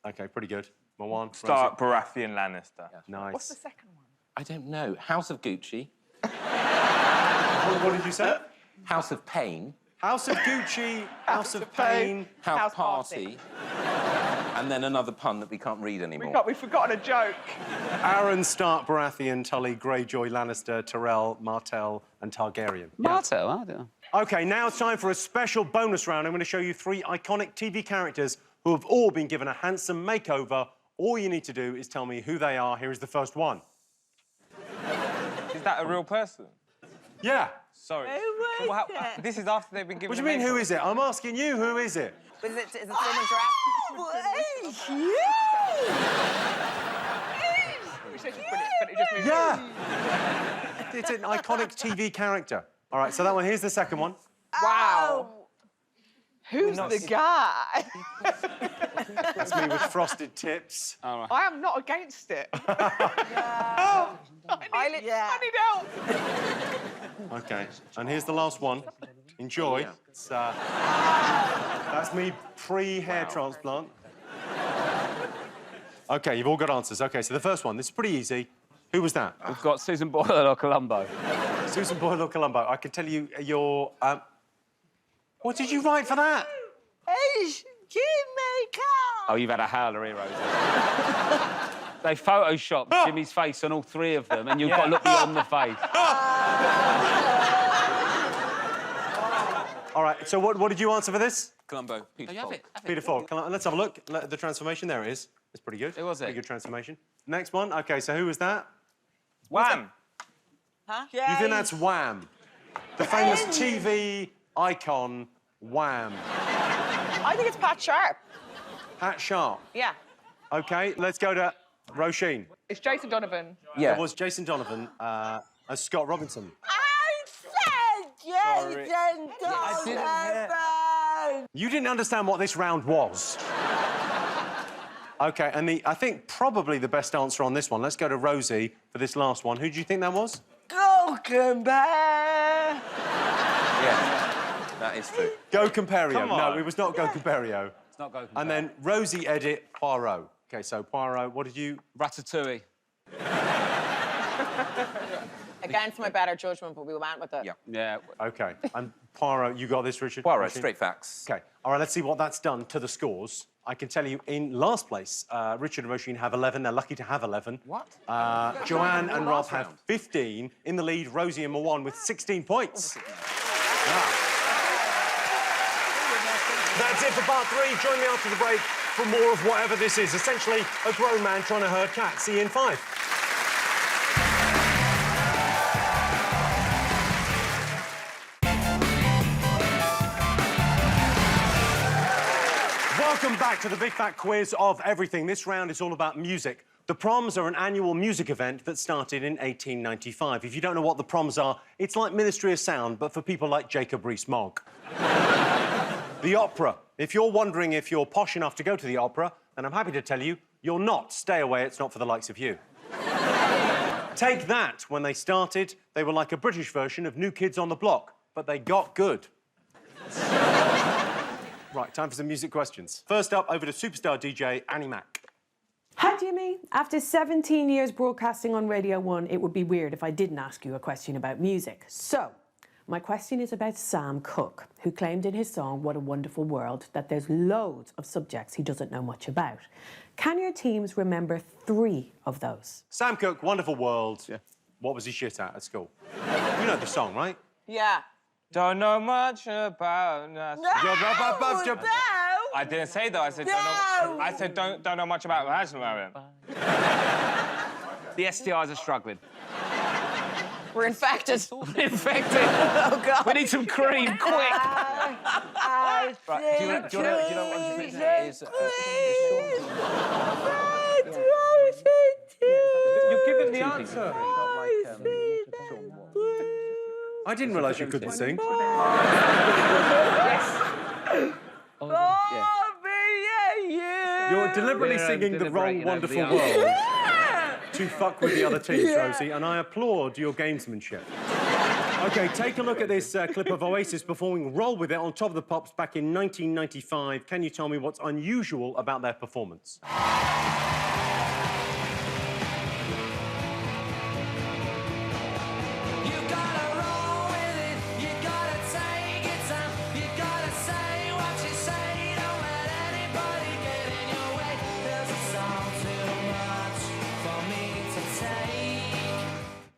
OK, pretty good. Mawaan, Stark, Baratheon, Lannister. Nice. What's the second one? I don't know. House of Gucci. What did you say? House of Pain. House of Gucci, House of Pain, House Party. And then another pun that we can't read anymore. We've forgotten a joke. Aaron, Stark, Baratheon, Tully, Greyjoy, Lannister, Tyrell, Martell and Targaryen. Martell, I don't know. OK, now it's time for a special bonus round. I'm going to show you 3 iconic TV characters who have all been given a handsome makeover. All you need to do is tell me who they are. Here is the first one. Is that a real person? Yeah. Sorry. Who is it? This is after they've been given What do you mean, who is it? I'm asking you, who is it? Is it someone dressed? Oh, it's you! Yeah. It's an iconic TV character. All right, so that one, here's the second one. Wow. Who's the guy? That's me with frosted tips. I am not against it. I need help. OK, and here's the last one. Enjoy. It's, that's me pre-hair transplant. OK, you've all got answers. OK, so the first one, this is pretty easy. Who was that? We've got Susan Boyle or Columbo. Susan Boyle or Columbo. I can tell you your... What did you write for that? It's Jimmy Carr. Oh, you've had a howler here, Rosie. They photoshopped Jimmy's face on all 3 of them, and you've got to look beyond the face. All right, so what did you answer for this? Columbo, Peter Falk. Peter Falk. Let's have a look. The transformation, there it is. It's pretty good. Who was it? Pretty good transformation. Next one. OK, so who was that? Wham! Huh? You think that's Wham? The famous TV icon, Wham. I think it's Pat Sharp. Pat Sharp. Yeah. OK, let's go to Roisin. It's Jason Donovan. Yeah. It was Jason Donovan as Scott Robinson. I said Jason Donovan. You didn't understand what this round was. OK, and I think probably the best answer on this one. Let's go to Rosie for this last one. Who do you think that was? Gokhan Bear. Yeah, that is true. Go Compario. Come on. No, it was not Go Compario. It's not Gokhan And then Rosie Edit Poirot. OK, so Poirot, what did you... Ratatouille. Against my better judgment, but we went with it. Yeah. Yeah. OK, and Poirot, you got this, Richard? Poirot, straight facts. OK, all right, let's see what that's done to the scores. I can tell you, in last place, Richard and Roisin have 11. They're lucky to have 11. What? Joanne and Rob have 15. In the lead, Rosie and Mawaan with 16 points. That's it for part 3. Join me after the break for more of whatever this is. Essentially, a grown man trying to herd cats. See you in 5. Welcome back to the Big Fat Quiz of Everything. This round is all about music. The Proms are an annual music event that started in 1895. If you don't know what the Proms are, it's like Ministry of Sound, but for people like Jacob Rees-Mogg. The opera. If you're wondering if you're posh enough to go to the opera, then I'm happy to tell you, you're not. Stay away, it's not for the likes of you. Take That. When they started, they were like a British version of New Kids on the Block, but they got good. Right, time for some music questions. First up, over to superstar DJ Annie Mac. Hi, Jimmy. After 17 years broadcasting on Radio 1, it would be weird if I didn't ask you a question about music. So, my question is about Sam Cooke, who claimed in his song What a Wonderful World that there's loads of subjects he doesn't know much about. Can your teams remember 3 of those? Sam Cooke, Wonderful World. Yeah. What was he shit at school? You know the song, right? Yeah. Don't know much about... No! I didn't say that. I said, don't know much about Marilyn. The STIs are struggling. We're infected. Infected. Oh, God. We need some cream, quick. I Right, do you know what I'm doing there? Is, You're giving the answer. I didn't realise you couldn't sing. You're deliberately singing the wrong Wonderful World to fuck with the other teams, Rosie, and I applaud your gamesmanship. OK, take a look at this clip of Oasis performing Roll With It on Top of the Pops back in 1995. Can you tell me what's unusual about their performance?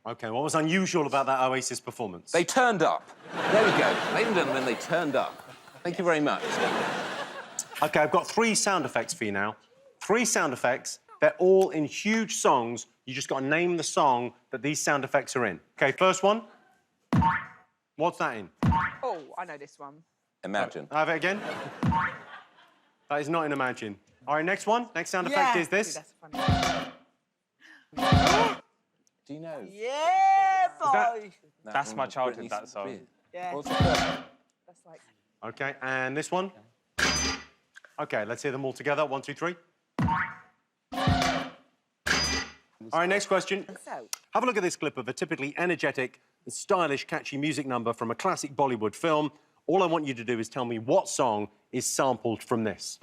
OK, what was unusual about that Oasis performance? They turned up. There we go. Ladies and gentlemen, they turned up. Thank you very much. OK, I've got 3 sound effects for you now. 3 sound effects. They're all in huge songs. You just got to name the song that these sound effects are in. OK, first one. What's that in? Oh, I know this one. Imagine. Have it again. That is not in Imagine. All right, next one. Next sound effect is this. Dude, that's funny. Do you know? Yeah, boy. That's my childhood, that song. Yeah. What's the first? That's like... OK, and this one. OK, let's hear them all together. 1, 2, 3. All right, next question. Have a look at this clip of a typically energetic and stylish, catchy music number from a classic Bollywood film. All I want you to do is tell me what song is sampled from this.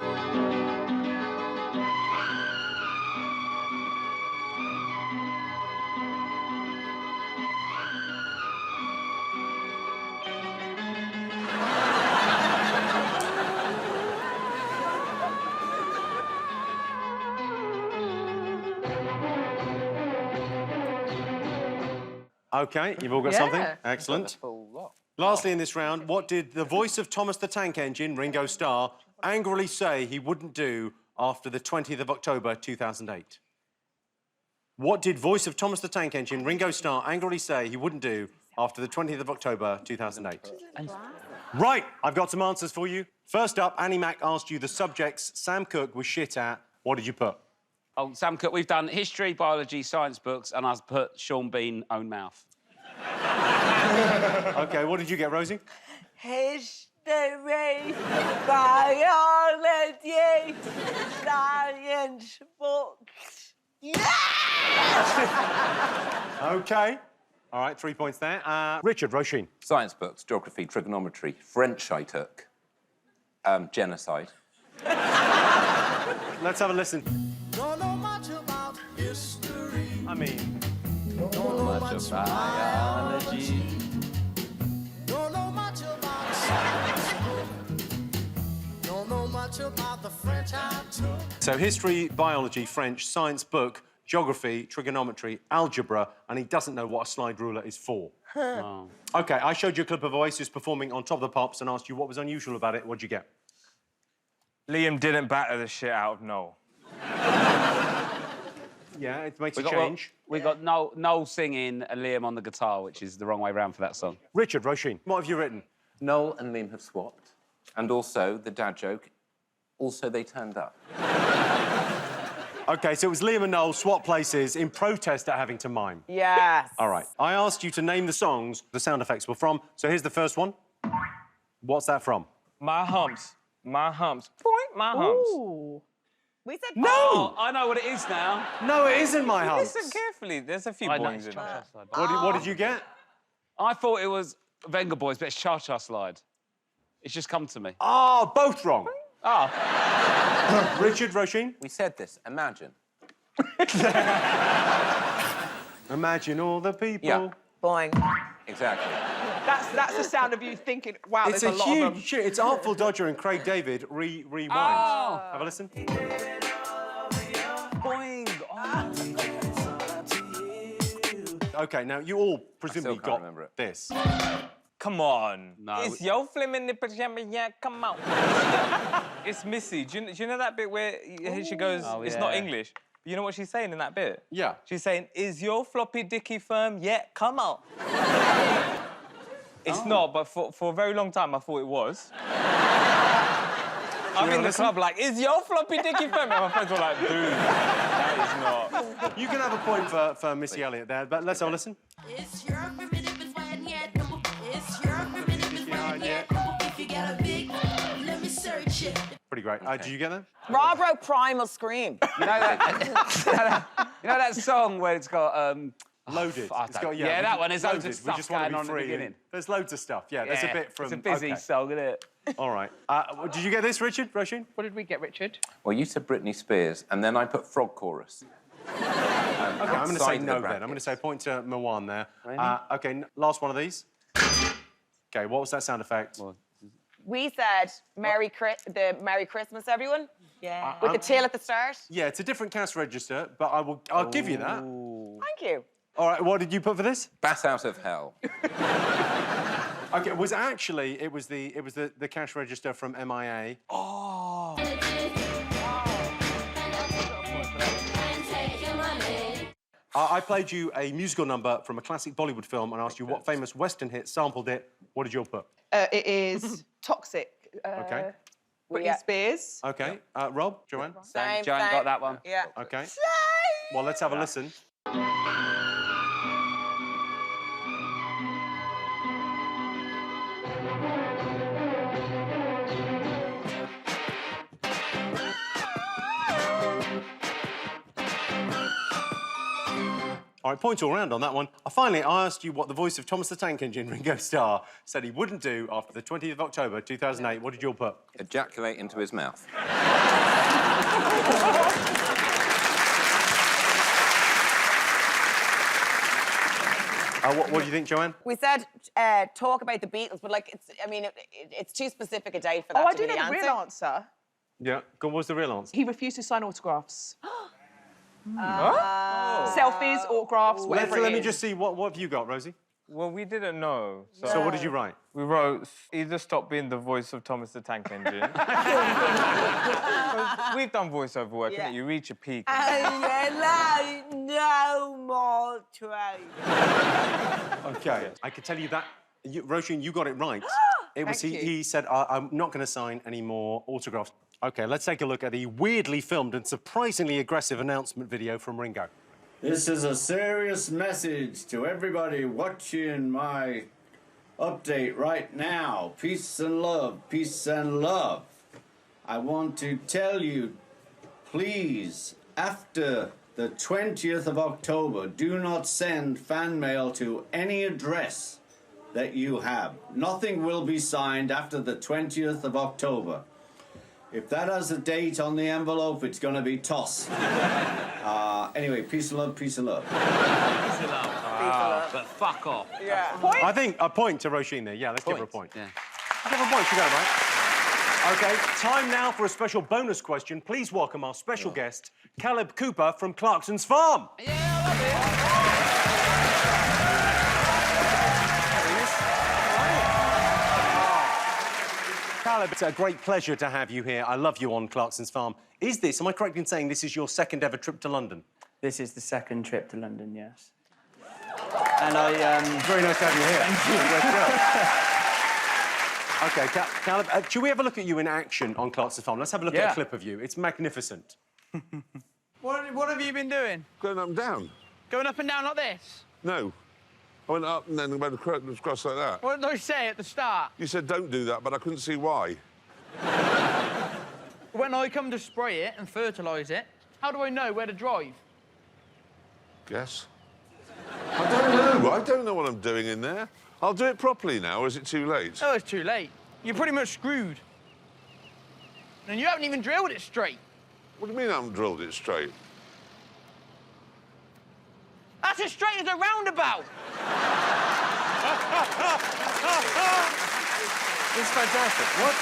OK, you've all got something? Excellent. Lastly in this round, what did the voice of Thomas the Tank Engine, Ringo Starr, angrily say he wouldn't do after the 20th of October 2008? What did voice of Thomas the Tank Engine, Ringo Starr, angrily say he wouldn't do after the 20th of October 2008? Right, I've got some answers for you. First up, Annie Mac asked you the subjects Sam Cooke was shit at. What did you put? Oh, Sam Cooke, we've done history, biology, science books, and I've put Sean Bean, own mouth. OK, what did you get, Rosie? History, biology, science books. Yeah! OK. All right, 3 points there. Richard, Roisin. Science books, geography, trigonometry, French I took, genocide. Let's have a listen. Don't know much about history. I mean... Don't know much about biology. Don't know much about science. Don't know much about the French I took. So history, biology, French, science book, geography, trigonometry, algebra, and he doesn't know what a slide ruler is for. Oh. OK, I showed you a clip of Oasis performing on Top of the Pops and asked you what was unusual about it. What'd you get? Liam didn't batter the shit out of Noel. Yeah, it makes a change. We got Noel singing and Liam on the guitar, which is the wrong way round for that song. Richard, Roisin, what have you written? Noel and Liam have swapped. And also, the dad joke, also they turned up. OK, so it was Liam and Noel swap places in protest at having to mime. Yes. All right. I asked you to name the songs the sound effects were from. So here's the first one. What's that from? My humps. My humps. Point my humps. Ooh. We said No! Oh, I know what it is now. No, it isn't My Humps. Listen carefully. There's a few I know, boys it's in there. Slide. What did you get? I thought it was Venga Boys, but it's Cha-Cha Slide. It's just come to me. Oh, both wrong. Oh. Richard, Roisin? We said this, imagine. Imagine all the people. Yeah. Boing. Exactly. That's the sound of you thinking, wow, It's there's a a lot of them. huge shit. It's Artful Dodger and Craig David rewind. Oh. Have a listen. Boing. OK, now you all I presumably still can't got remember it. this. Come on. No. It's yo flim in the pajama, yeah, come on. It's Missy. Do you know that bit where she goes, Oh, it's yeah. not English? You know what she's saying in that bit? Yeah. She's saying, is your floppy dicky firm? Yeah, come on. It's not, but for a very long time, I thought it was. I'm in the club like, is your floppy dicky firm? And my friends were like, dude, that is not. You can have a point for Missy Elliott there, but let's all listen. It's your primitive is when yet. It's your primitive is when yet. If you get a big, let me search it. Pretty great. Did you get that? Rob wrote Primal Scream. You know that? You know that song where it's got Loaded. I It's don't- got, yeah, that one. There's loads loaded. of stuff We just want to going be on at the free. beginning. There's loads of stuff. Yeah, there's a bit from. It's a busy song, isn't it? All right. Did you get this, Richard? Roisin? What did we get, Richard? Well, you said Britney Spears, and then I put Frog Chorus. Okay, I'm going to say Outside the no then. bracket. I'm going to say point to Mawaan there. Okay, last one of these. Okay, what was that sound effect? We said Merry Christmas, everyone. Yeah. With the till at the start. Yeah, it's a different cash register, but I'll give you that. Thank you. All right, what did you put for this? Bat Out of Hell. Okay, it was the cash register from MIA. Oh. I played you a musical number from a classic Bollywood film and asked you what famous Western hit sampled it. What did you all put? It is Toxic. Okay. Britney Spears. Okay. Rob, Joanne? Same, Joanne same. got that one. Yeah. Okay. Well, let's have a listen. All right, points all round on that one. Finally, I asked you what the voice of Thomas the Tank Engine, Ringo Starr, said he wouldn't do after the 20th of October, 2008. What did you all put? Ejaculate into his mouth. What do you think, Joanne? We said talk about the Beatles, but like it's too specific a date for that Oh, I to do be know the the answer. real answer. Yeah. What was the real answer? He refused to sign autographs. Selfies, autographs, whatever Let it me is. just see, what have you got, Rosie? Well, we didn't know. So what did you write? We wrote, either stop being the voice of Thomas the Tank Engine. We've done voiceover work, innit? You reach a peak. And then no more train. Okay. I can tell you that, Roisin, you got it right. It was he said, I'm not going to sign any more autographs. Okay, let's take a look at the weirdly filmed and surprisingly aggressive announcement video from Ringo. This is a serious message to everybody watching my update right now. Peace and love, peace and love. I want to tell you, please, after the 20th of October, do not send fan mail to any address that you have. Nothing will be signed after the 20th of October. If that has a date on the envelope, it's going to be tossed. Anyway, peace and love, peace and love. Peace and love. But fuck off. Yeah. I think a point to Roisin there. Yeah, let's give her a point. Yeah. Give her a point, she got it right. OK, time now for a special bonus question. Please welcome our special guest, Caleb Cooper from Clarkson's Farm. Caleb, it's a great pleasure to have you here. I love you on Clarkson's Farm. Am I correct in saying this is your second ever trip to London? This is the second trip to London, yes. And I... Very nice to have you here. OK, Caleb, should we have a look at you in action on Clarkson's Farm? Let's have a look at a clip of you. It's magnificent. What have you been doing? Going up and down. Going up and down like this? No. I went up and then went across like that. What did I say at the start? You said don't do that, but I couldn't see why. When I come to spray it and fertilise it, how do I know where to drive? Guess. I don't know. I don't know what I'm doing in there. I'll do it properly now, or is it too late? Oh, it's too late. You're pretty much screwed. And you haven't even drilled it straight. What do you mean I haven't drilled it straight? That's as straight as a roundabout. It's fantastic. What?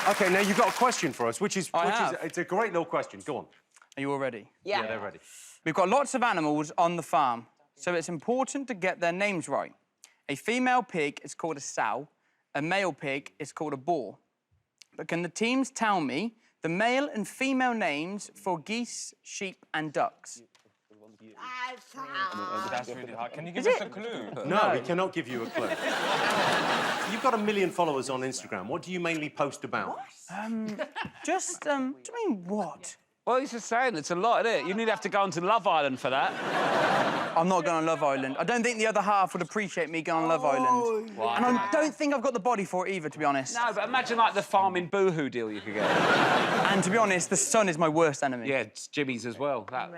OK, now you've got a question for us, which is it's a great little question. Go on. Are you all ready? Yeah. Yeah, they're ready. We've got lots of animals on the farm. So it's important to get their names right. A female pig is called a sow. A male pig is called a boar. But can the teams tell me the male and female names for geese, sheep, and ducks? That's really hard. Can you give Is us it? a clue? No, we cannot give you a clue. You've got 1 million followers on Instagram. What do you mainly post about? Just, do you mean what? Well, he's just saying it's a lot, isn't it? You need to have to go onto Love Island for that. I'm not going on Love Island. I don't think the other half would appreciate me going on Love Island. Why? And I don't think I've got the body for it either, to be honest. No, but imagine, like, the farming boohoo deal you could get. And to be honest, the sun is my worst enemy. Yeah, it's Jimmy's as well. That...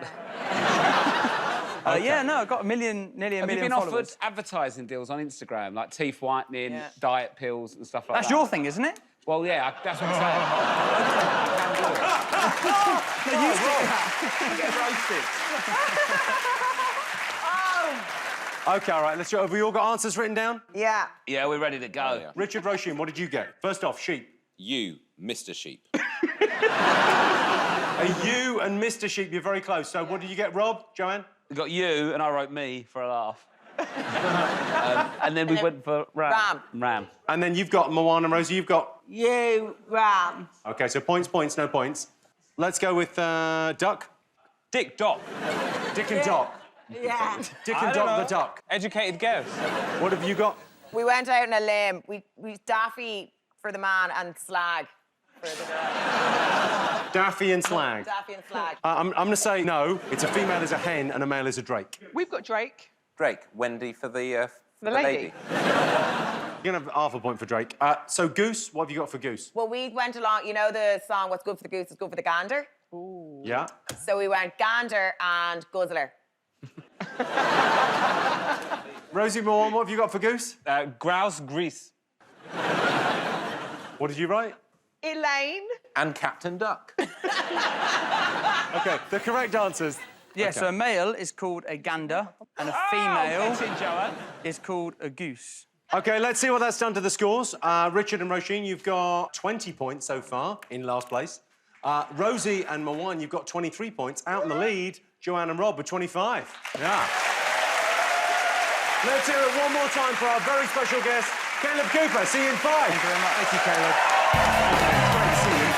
Yeah, no, I've got nearly a million Have you been followers. offered advertising deals on Instagram, like teeth whitening, diet pills and stuff like That's that? your thing, isn't it? Well, yeah, that's what I'm saying. No, you stick Get roasted. OK, all right, let's go. Have we all got answers written down? Yeah. Yeah, we're ready to go. Richard, Roisin, what did you get? First off, sheep. You, Mr. Sheep. You and Mr. Sheep, you're very close. So what did you get, Rob, Joanne? We got you, and I wrote me for a laugh. And then we went for Ram. Ram. And then you've got Mawaan and Rosie, you've got... You, Ram. OK, so points, no points. Let's go with Duck. Dick Doc. Dick and Doc. Yeah. Dick and Doc the Duck. Educated guess. What have you got? We went out on a limb. We Daffy for the man and Slag for the girl. Daffy and Slag. Daffy and Slag. I'm going to say no. It's a female is a hen and a male is a drake. We've got Drake. Drake, Wendy for the lady. You're going to have half a point for Drake. So Goose, what have you got for Goose? Well, we went along, you know the song, What's Good for the Goose is Good for the Gander? Ooh. Yeah? So we went Gander and Guzzler. Rosie Mawaan, what have you got for Goose? Grouse grease. What did you write? Elaine. And Captain Duck. OK, the correct answers. Yeah, Okay. so a male is called a gander, and a female is called a goose. OK, let's see what that's done to the scores. Richard and Roisin, you've got 20 points so far in last place. Rosie and Mawaan, you've got 23 points. Out in the lead, Joanne and Rob with 25. Yeah. Let's hear it one more time for our very special guest, Caleb Cooper. See you in 5. Thank you very much. Thank you, Caleb. Great to see you.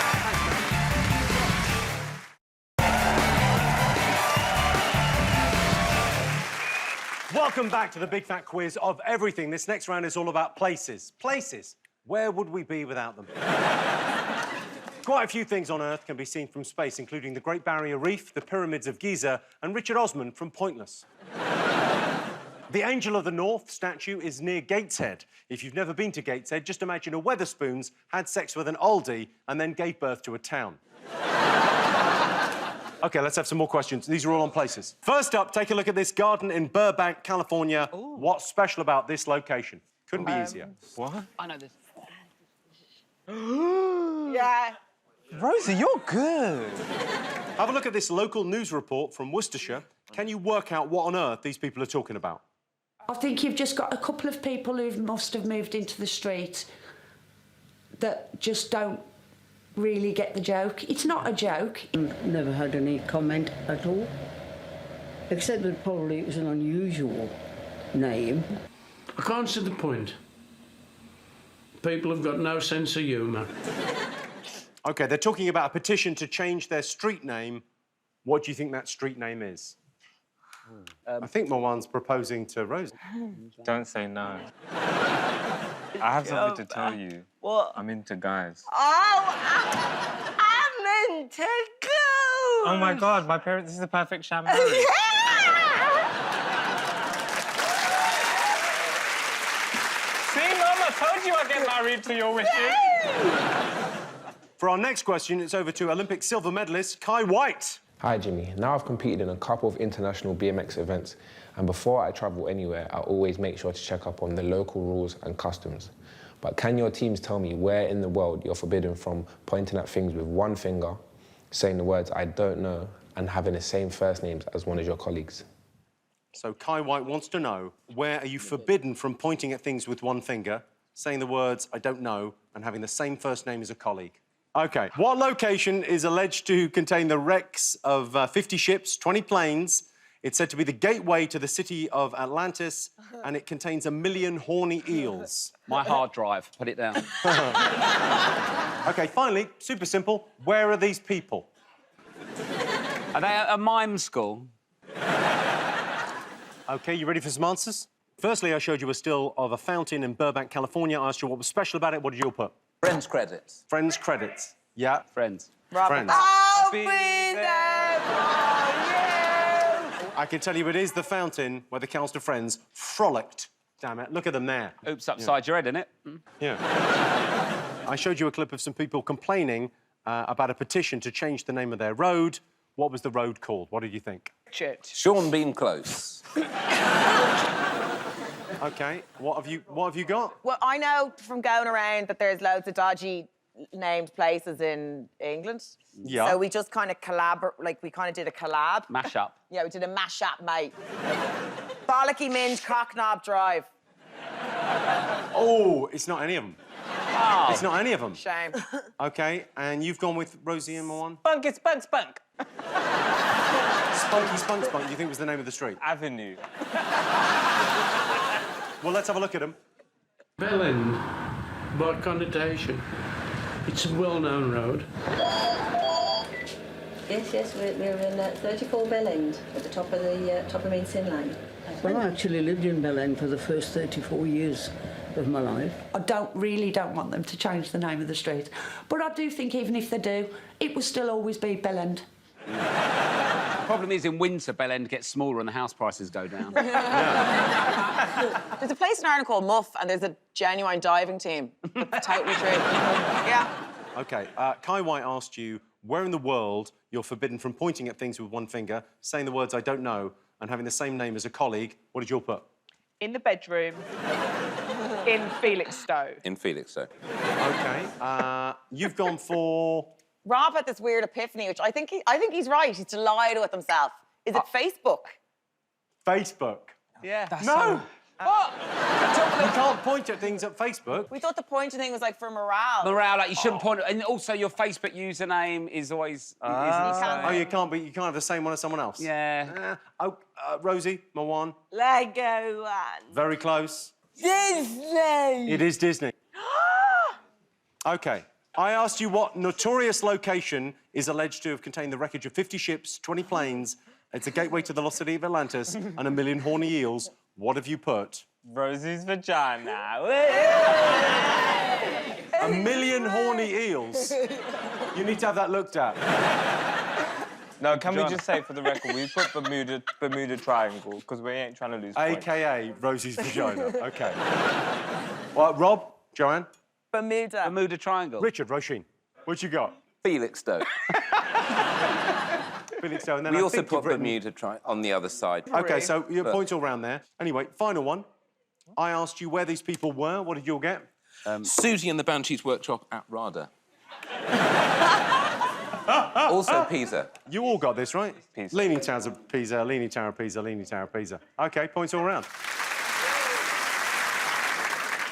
Welcome back to the Big Fat Quiz of everything. This next round is all about places. Places. Where would we be without them? Quite a few things on Earth can be seen from space, including the Great Barrier Reef, the Pyramids of Giza, and Richard Osman from Pointless. The Angel of the North statue is near Gateshead. If you've never been to Gateshead, just imagine a Wetherspoons had sex with an oldie and then gave birth to a town. OK, let's have some more questions. These are all on places. First up, take a look at this garden in Burbank, California. Ooh. What's special about this location? Couldn't be easier. What? I know this. Yeah. Rosie, you're good. Have a look at this local news report from Worcestershire. Can you work out what on earth these people are talking about? I think you've just got a couple of people who must have moved into the street that just don't really get the joke. It's not a joke. Never had any comment at all, except that probably it was an unusual name. I can't see the point. People have got no sense of humour. OK, they're talking about a petition to change their street name. What do you think that street name is? I think Mawaan's proposing to Rosie. Don't say no. I have something to tell you. What? I'm into guys. Oh, I'm into girls. Oh my God, my parents, this is the perfect sham marriage. See, Mum, I told you I'd get married to your wishes. For our next question, it's over to Olympic silver medalist Kai White. Hi, Jimmy. Now I've competed in a couple of international BMX events, and before I travel anywhere, I always make sure to check up on the local rules and customs. But can your teams tell me where in the world you're forbidden from pointing at things with one finger, saying the words "I don't know," and having the same first names as one of your colleagues? So Kai White wants to know, where are you forbidden from pointing at things with one finger, saying the words "I don't know," and having the same first name as a colleague? OK. What location is alleged to contain the wrecks of 50 ships, 20 planes, It's said to be the gateway to the city of Atlantis, and it contains 1 million horny eels. My hard drive. Put it down. OK, finally, super simple. Where are these people? Are they at a mime school? OK, you ready for some answers? Firstly, I showed you a still of a fountain in Burbank, California. I asked you what was special about it. What did you all put? Friends credits. Friends credits. Yeah. Friends. Friends. I'll be there for you. I can tell you it is the fountain where the cast of Friends frolicked. Damn it, look at them there. Oops, upside your head, innit? Yeah. I showed you a clip of some people complaining about a petition to change the name of their road. What was the road called? What did you think? Sean Bean Close. OK, what have you got? Well, I know from going around that there's loads of dodgy named places in England. Yeah. So we just kind of we kind of did a collab. Mash up. Yeah, we did a mash up, mate. Bollocky Minge, Cocknob Drive. Oh, it's not any of them. Oh. It's not any of them. Shame. OK, and you've gone with Rosie and Mawaan? Spunk is spunk, spunk. Spunky Spunk Spunk, you think was the name of the street? Avenue. Well, let's have a look at them. Bell End, by connotation. It's a well-known road. Yes, we're in 34 Bell End, at the top of Main Sin Lane. Well, I actually lived in Bell End for the first 34 years of my life. I don't want them to change the name of the street. But I do think even if they do, it will still always be Bell End. The problem is in winter, Bell End gets smaller and the house prices go down. There's a place in Ireland called Muff, and there's a genuine diving team. That's totally true. Yeah. OK, Kai White asked you where in the world you're forbidden from pointing at things with one finger, saying the words I don't know, and having the same name as a colleague. What did you all put? In the bedroom. In Felixstowe. In Felixstowe. OK, you've gone for... Rob had this weird epiphany, which I think he's right. He's delighted with himself. Is it Facebook? Facebook. Yeah. No! What? You can't point at things at Facebook. We thought the pointing thing was like for morale. Morale, like you shouldn't point. And also, your Facebook username is always. Oh, you can't have the same one as someone else. Yeah. Rosie, Mawaan. Lego one. Very close. Disney. It is Disney. OK. I asked you what notorious location is alleged to have contained the wreckage of 50 ships, 20 planes. It's a gateway to the lost city of Atlantis and 1 million horny eels. What have you put? Rosie's vagina. 1 million horny eels. You need to have that looked at. No, can we just say for the record, we put Bermuda Triangle, because we ain't trying to lose points. AKA Rosie's vagina. OK. Well, Rob, Joanne? Bermuda Triangle. Richard, Roisin, what you got? Felixstowe. Felixstowe, and then We I also think put you've written... Bermuda on the other side. OK, so your But- points all round there. Anyway, final one. I asked you where these people were. What did you all get? Susie and the Banshees Workshop at RADA. Also Pisa. You all got this, right? Pisa. Leaning Towers of Pisa, Leaning Tower of Pisa, Leaning Tower of Pisa. OK, points all round.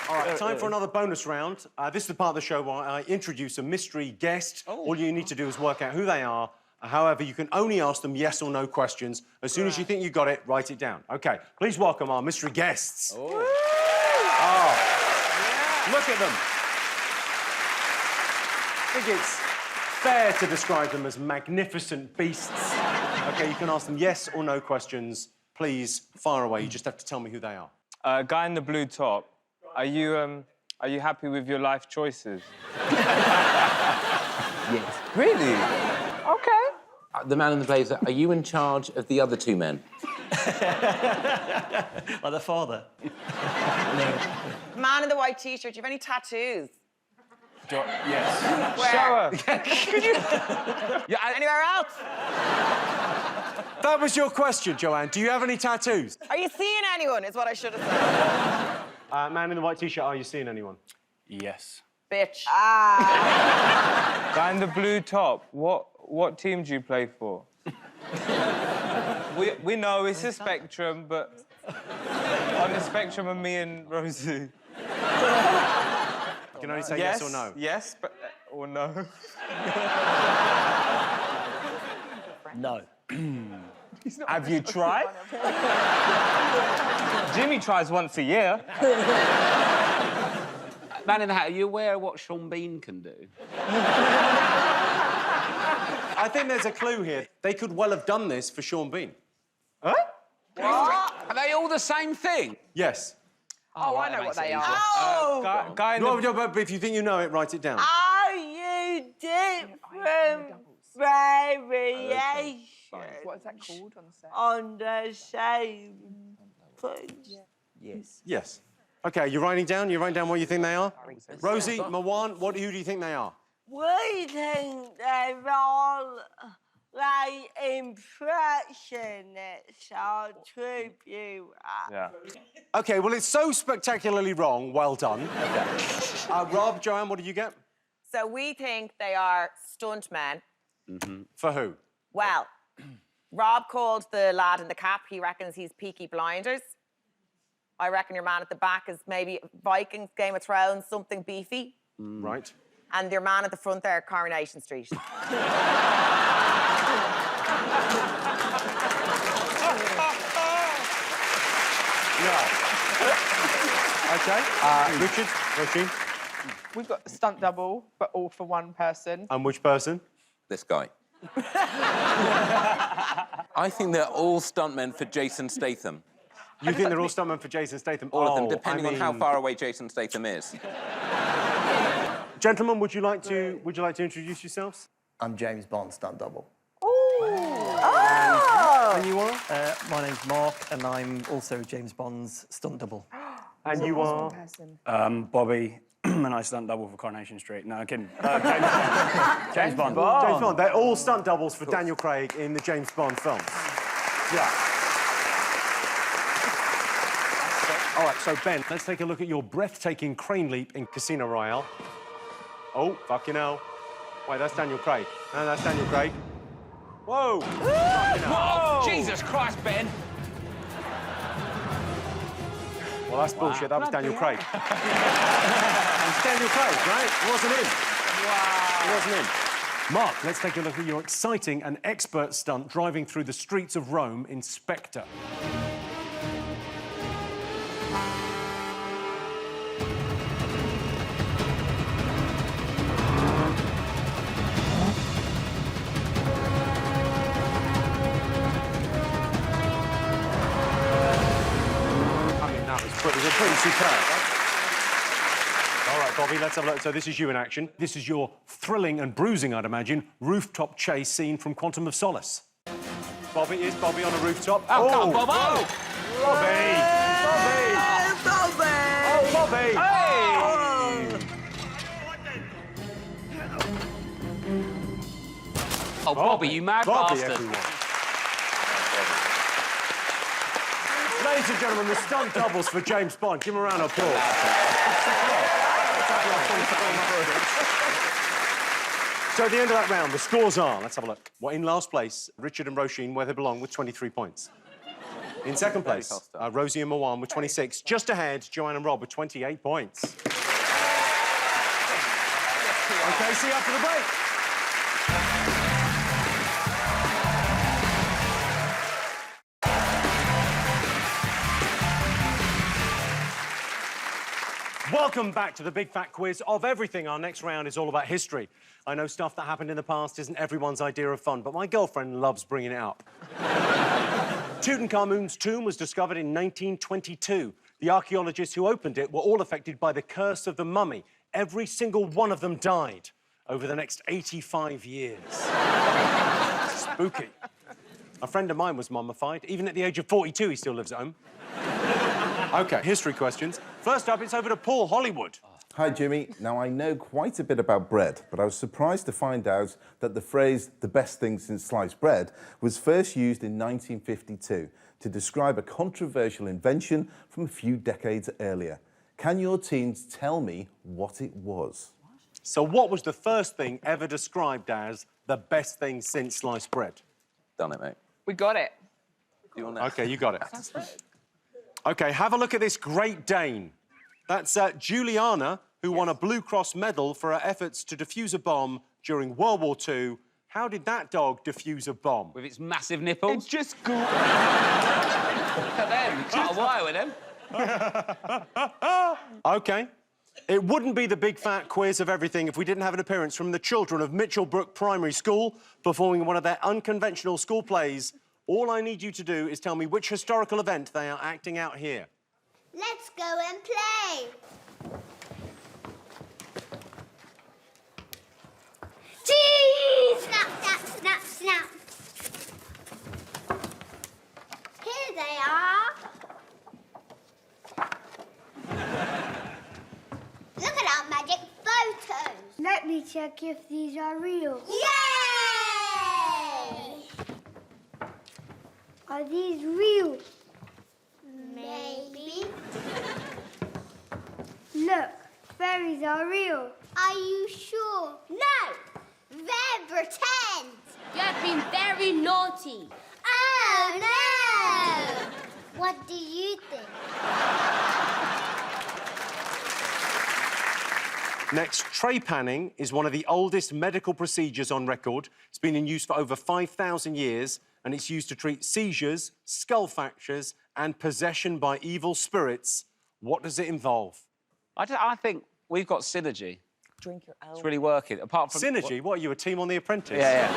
All right, time for another bonus round. This is the part of the show where I introduce a mystery guest. All you need to do is work out who they are. However, you can only ask them yes or no questions. As soon as you think you got it, write it down. OK, please welcome our mystery guests. Oh. Look at them. I think it's fair to describe them as magnificent beasts. OK, you can ask them yes or no questions. Please, fire away. You just have to tell me who they are. Guy in the blue top, are you happy with your life choices? Yes. Really? Okay. The man in the blazer, are you in charge of the other two men? Like the father. Man in the white T-shirt. Do you have any tattoos? Yes. Where? Yeah, Anywhere else? That was your question, Joanne. Do you have any tattoos? Are you seeing anyone? Is what I should have said. Man in the white T-shirt, are you seeing anyone? Yes. Bitch. Guy in the blue top, what team do you play for? we know it's a spectrum, but on the spectrum of me and Rosie. You can only say yes or no. Yes, but or no. No. Have you tried? Jimmy tries once a year. Man in the Hat, are you aware of what Sean Bean can do? I think there's a clue here. They could well have done this for Sean Bean. Huh? What? Are they all the same thing? Yes. Oh, I know what they are. Oh! No, but if you think you know it, write it down. Are you different variations? What is that called on the set? On the same place? Yes. Yes. OK, you're writing down? You're writing down what you think they are? Rosie, Mawaan, who do you think they are? We think they're all like impressionists or tribute acts. Yeah. OK, well, it's so spectacularly wrong. Well done. Rob, Joanne, what did you get? So we think they are stuntmen. For who? Well, Rob called the lad in the cap, he reckons he's Peaky Blinders. I reckon your man at the back is maybe Vikings, Game of Thrones, something beefy. Right. And your man at the front there, Coronation Street. No. OK. Richard, Roisin. We've got a stunt double, but all for one person. And which person? This guy. I think they're all stuntmen for Jason Statham. You think they're all stuntmen for Jason Statham? All of them, depending on how far away Jason Statham is. Gentlemen, would you like to introduce yourselves? I'm James Bond, stunt double. And you are? My name's Mark, and I'm also James Bond's stunt double. And you are? Bobby, and I stunt double for Coronation Street. No, I'm kidding. James Bond. James Bond. James Bond. They're all stunt doubles for Daniel Craig in the James Bond films. Yeah. All right, so, Ben, let's take a look at your breathtaking crane leap in Casino Royale. Oh, fucking hell. Wait, that's Daniel Craig. No, that's Daniel Craig. Whoa! Whoa! Jesus Christ, Ben! Well, that's bullshit. That was Daniel Craig. It's Daniel Craig, right? It wasn't him. Wow. It wasn't him. Mark, let's take a look at your exciting and expert stunt driving through the streets of Rome in Spectre. Pretty superb, right? All right, Bobby, let's have a look. So this is you in action. This is your thrilling and bruising, I'd imagine, rooftop chase scene from Quantum of Solace. Bobby, is Bobby on a rooftop? Oh, come on, Bobo! Bobby! Bobby! Bobby! Oh, Bobby, you mad Bobby, bastard. everyone. Ladies and gentlemen, the stunt doubles for James Bond. Give him a round of applause. So at the end of that round, the scores are, let's have a look. Well, in last place, Richard and Roisin, where they belong, with 23 points. In second place, Rosie and Mawaan with 26. Just ahead, Joanne and Rob with 28 points. OK, see you after the break. Welcome back to the Big Fat Quiz of everything. Our next round is all about history. I know stuff that happened in the past isn't everyone's idea of fun, but my girlfriend loves bringing it up. Tutankhamun's tomb was discovered in 1922. The archaeologists who opened it were all affected by the curse of the mummy. Every single one of them died over the next 85 years. Spooky. A friend of mine was mummified. Even at the age of 42, he still lives at home. OK, history questions. First up, it's over to Paul Hollywood. Hi, Jimmy. Now, I know quite a bit about bread, but I was surprised to find out that the phrase, the best thing since sliced bread, was first used in 1952 to describe a controversial invention from a few decades earlier. Can your teams tell me what it was? So what was the first thing ever described as the best thing since sliced bread? Done it, mate. We got it. OK, you got it. OK, have a look at this Great Dane. That's Juliana, who won a Blue Cross medal for her efforts to defuse a bomb during World War II. How did that dog defuse a bomb? With its massive nipples? It just go... Look at them. Cut a wire with them. OK. It wouldn't be the big fat quiz of everything if we didn't have an appearance from the children of Mitchellbrook Primary School performing one of their unconventional school plays. All I need you to do is tell me which historical event they are acting out here. Let's go and play. Cheese! Snap, snap, snap, snap. Here they are. Look at our magic photos. Let me check if these are real. Yay! Are these real? Maybe. Look, fairies are real. Are you sure? No! They're pretend! You've been very naughty. Oh, no! What do you think? Next, trepanning is one of the oldest medical procedures on record. It's been in use for over 5,000 years, and it's used to treat seizures, skull fractures, and possession by evil spirits. What does it involve? I think we've got synergy. Drink your own. It's really working. Apart from... Synergy? What, are you a team on The Apprentice? Yeah.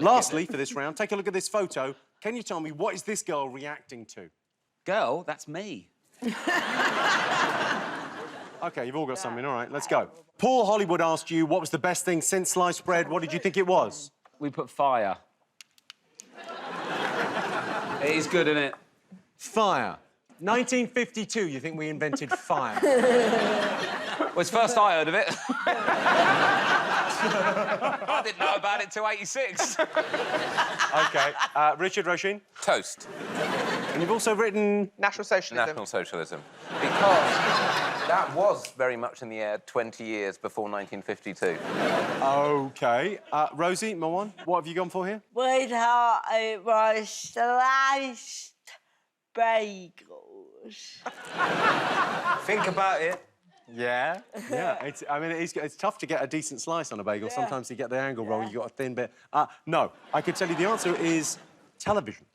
Lastly, for this round, take a look at this photo. Can you tell me what is this girl reacting to? Girl, that's me. OK, you've all got something. All right, let's go. Paul Hollywood asked you what was the best thing since sliced bread. What did you think it was? We put fire. It is good, isn't it? Fire. 1952, you think we invented fire? Well, it's first I heard of it. I didn't know about it till 86. OK. Richard Roisin? Toast. And you've also written... National Socialism. National Socialism. Because that was very much in the air 20 years before 1952. OK. Rosie, Mawaan, what have you gone for here? We thought it was sliced bagels. Think about it. Yeah. Yeah, it's tough to get a decent slice on a bagel. Sometimes you get the angle wrong, you got a thin bit. No, I could tell you the answer is television.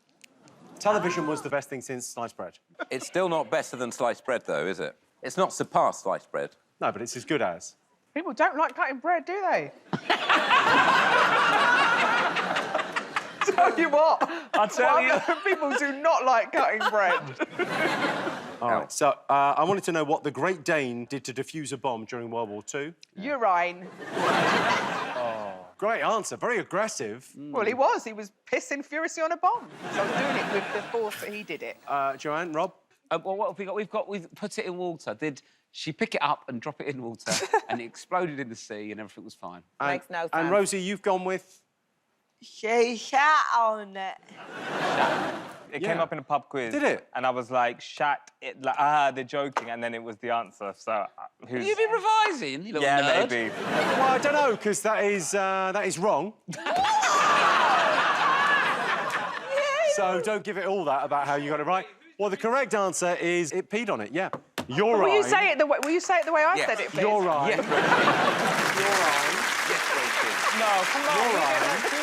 Television was the best thing since sliced bread. It's still not better than sliced bread, though, is it? It's not surpassed sliced bread. No, but it's as good as. People don't like cutting bread, do they? Tell you what, I'll tell you. people do not like cutting bread. All right, so I wanted to know what the Great Dane did to defuse a bomb during World War II. Urine. Great answer, very aggressive. Well, he was pissing furiously on a bomb. So I was doing it with the force that he did it. Joanne, Rob? Well, what have we got? We've put it in water. Did she pick it up and drop it in water, and it exploded in the sea, and everything was fine? Makes no sense. And Rosie, you've gone with? She sat on it. It came up in a pub quiz. Did it? And I was like, shat it, like, they're joking, and then it was the answer, so... who's... You've been revising, you little nerd. Maybe. Well, I don't know, because that is wrong. So don't give it all that about how you got it right. Well, the correct answer is it peed on it, yeah. You're right. Will you say it the way I said it, please? You're right. Yes, You're right. Yes, Rosie. No, come on. You're right.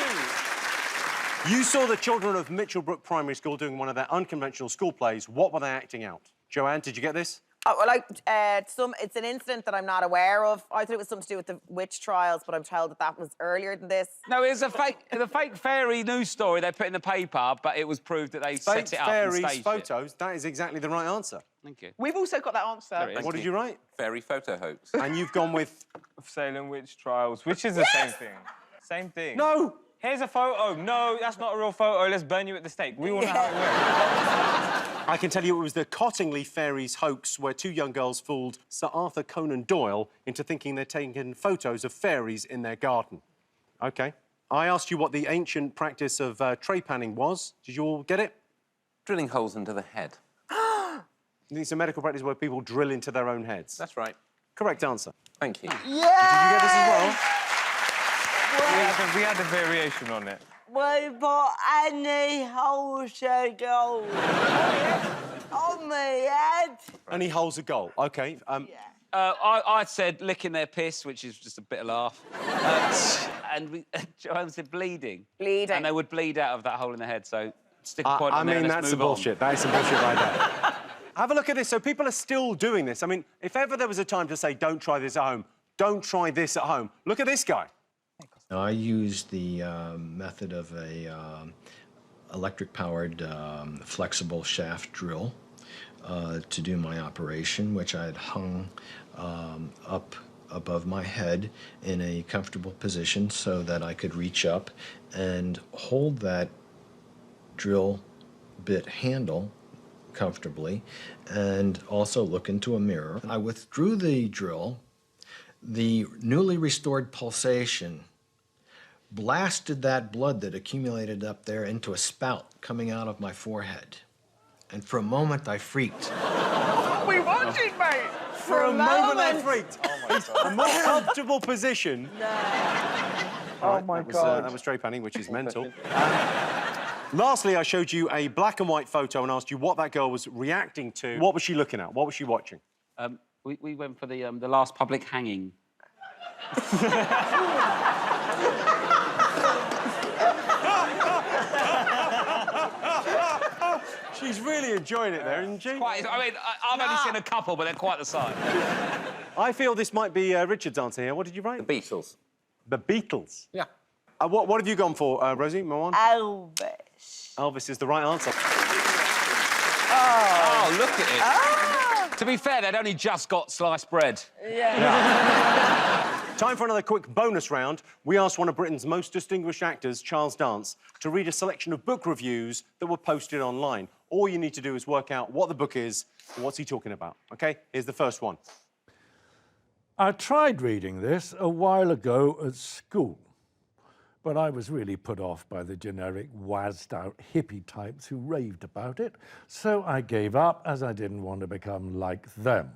You saw the children of Mitchellbrook Primary School doing one of their unconventional school plays. What were they acting out? Joanne, did you get this? Oh, well, it's an incident that I'm not aware of. I thought it was something to do with the witch trials, but I'm told that was earlier than this. No, it was the fake fairy news story they put in the paper, but it was proved that they set it up and fairies staged photos. That is exactly the right answer. Thank you. We've also got that answer. What did you write? Fairy photo hoax. And you've gone with? Salem witch trials, which is the same thing. Same thing. No! Here's a photo. No, that's not a real photo. Let's burn you at the stake. We all know how it works. I can tell you it was the Cottingley Fairies hoax where two young girls fooled Sir Arthur Conan Doyle into thinking they'd taken photos of fairies in their garden. OK. I asked you what the ancient practice of trepanning was. Did you all get it? Drilling holes into the head. It's a medical practice where people drill into their own heads. That's right. Correct answer. Thank you. Yeah! Did you get this as well? We had a variation on it. We put any holes to go on my head. Any holes a goal. OK. I said licking their piss, which is just a bit of laugh. And Joanne said bleeding. Bleeding. And they would bleed out of that hole in the head, so stick a point I on there, mean, let's that's some move on. bullshit. That is some bullshit right there. Have a look at this. So people are still doing this. I mean, if ever there was a time to say, don't try this at home, don't try this at home. Look at this guy. I used the method of a electric-powered flexible shaft drill to do my operation, which I had hung up above my head in a comfortable position so that I could reach up and hold that drill bit handle comfortably and also look into a mirror. I withdrew the drill. The newly restored pulsation blasted that blood that accumulated up there into a spout coming out of my forehead. And for a moment, I freaked. What were we watching, mate? For a moment, I freaked. A more comfortable position. Oh, my God. That was trepanning, which is mental. Lastly, I showed you a black and white photo and asked you what that girl was reacting to. What was she looking at? What was she watching? We went for the last public hanging. She's really enjoying it there, isn't she? I mean, I've only seen a couple, but they're quite the sight. I feel this might be Richard's answer here. What did you write? The Beatles. The Beatles? Yeah. What have you gone for, Rosie, Mawaan? Elvis. Elvis is the right answer. Oh, look at it. Oh. To be fair, they'd only just got sliced bread. Yeah. Time for another quick bonus round. We asked one of Britain's most distinguished actors, Charles Dance, to read a selection of book reviews that were posted online. All you need to do is work out what the book is and what's he talking about. OK, here's the first one. I tried reading this a while ago at school, but I was really put off by the generic wazzed-out hippie types who raved about it, so I gave up as I didn't want to become like them.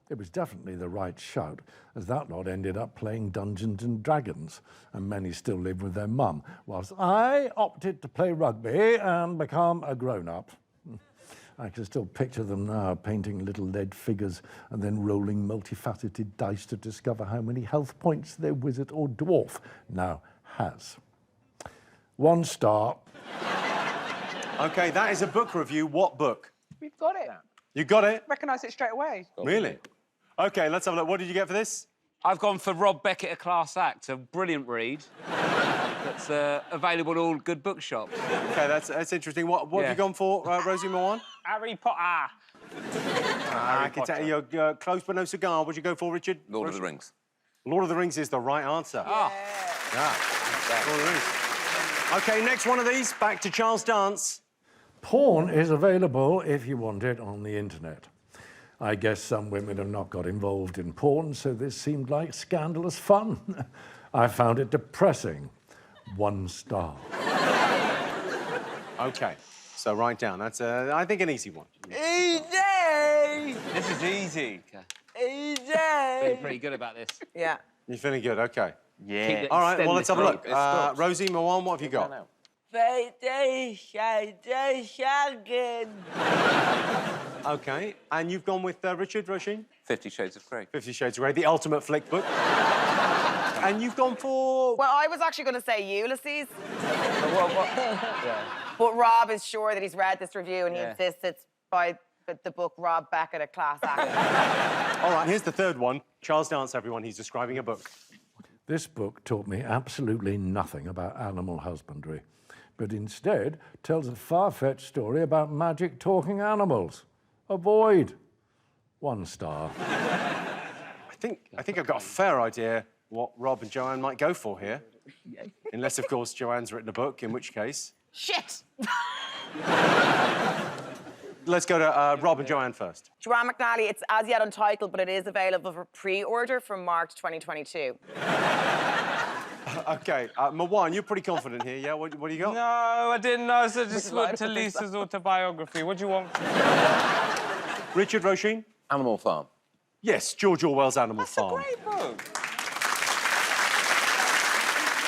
It was definitely the right shout, as that lot ended up playing Dungeons and Dragons, and many still live with their mum, whilst I opted to play rugby and become a grown-up. I can still picture them now, painting little lead figures and then rolling multifaceted dice to discover how many health points their wizard or dwarf now has. 1 star. OK, that is a book review. What book? We've got it. You got it? Recognise it straight away. Really? OK, let's have a look. What did you get for this? I've gone for Rob Beckett, A Class Act, a brilliant read that's available at all good bookshops. OK, that's interesting. What have you gone for, Rosie, Mawaan? Harry Potter. I can tell you're close but no cigar. What'd you go for, Richard? Lord of the Rings. Lord of the Rings is the right answer. Yeah. Lord of the Rings. OK, next one of these. Back to Charles Dance. Porn is available if you want it on the internet. I guess some women have not got involved in porn, so this seemed like scandalous fun. I found it depressing. 1 star. OK, so write down. That's, I think, an easy one. Easy! This is easy. Easy! Feeling pretty good about this. Yeah. You're feeling good, OK. Yeah. All right, well, let's have a look. Rosie, Mawaan, what have you got? OK, and you've gone with Richard, Roisin? 50 Shades of Grey. 50 Shades of Grey, the ultimate flick book. And you've gone for... Well, I was actually going to say Ulysses. But Rob is sure that he's read this review and he insists it's by the book Rob Beckett, A Class Act. All right, here's the third one. Charles Dance, everyone. He's describing a book. This book taught me absolutely nothing about animal husbandry, but instead tells a far-fetched story about magic talking animals. Avoid. 1 star. I think I've got a fair idea what Rob and Joanne might go for here. Unless, of course, Joanne's written a book, in which case... Shit! Let's go to Rob and Joanne first. Joanne McNally, it's as yet untitled, but it is available for pre-order from March 2022. OK, Mawaan, you're pretty confident here, yeah? What do you got? No, I didn't know, so just looked to Lisa's autobiography. What do you want? Richard, Roisin? Animal Farm. Yes, George Orwell's Animal Farm. That's a great book.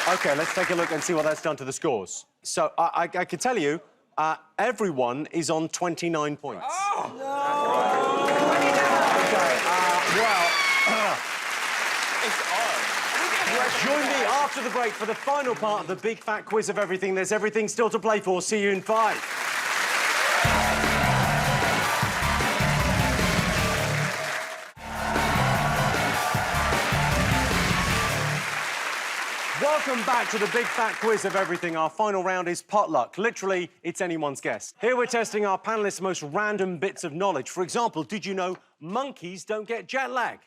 OK, let's take a look and see what that's done to the scores. So, I can tell you, everyone is on 29 points. Oh! OK, well, Join me after the break for the final part of the big fat quiz of everything. There's everything still to play for. See you in 5. Welcome back to the big fat quiz of everything. Our final round is potluck. Literally, it's anyone's guess. Here we're testing our panellists' most random bits of knowledge. For example, did you know monkeys don't get jet lag?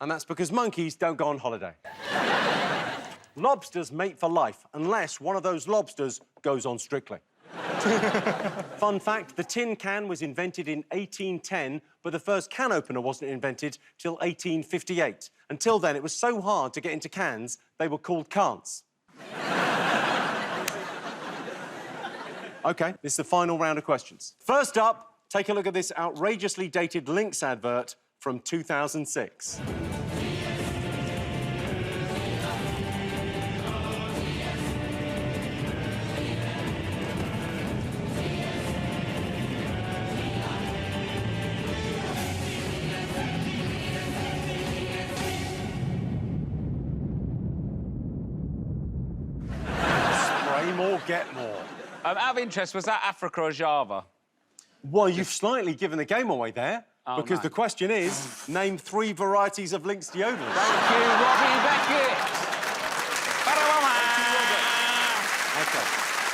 And that's because monkeys don't go on holiday. Lobsters mate for life unless one of those lobsters goes on Strictly. Fun fact, the tin can was invented in 1810, but the first can opener wasn't invented till 1858. Until then, it was so hard to get into cans, they were called can'ts. OK, this is the final round of questions. First up, take a look at this outrageously dated Lynx advert from 2006. Get more. Out of interest, was that Africa or Java? Well, you've slightly given the game away there, because the question is, name 3 varieties of Lynx deodorant. Thank you, Robbie Beckett. OK.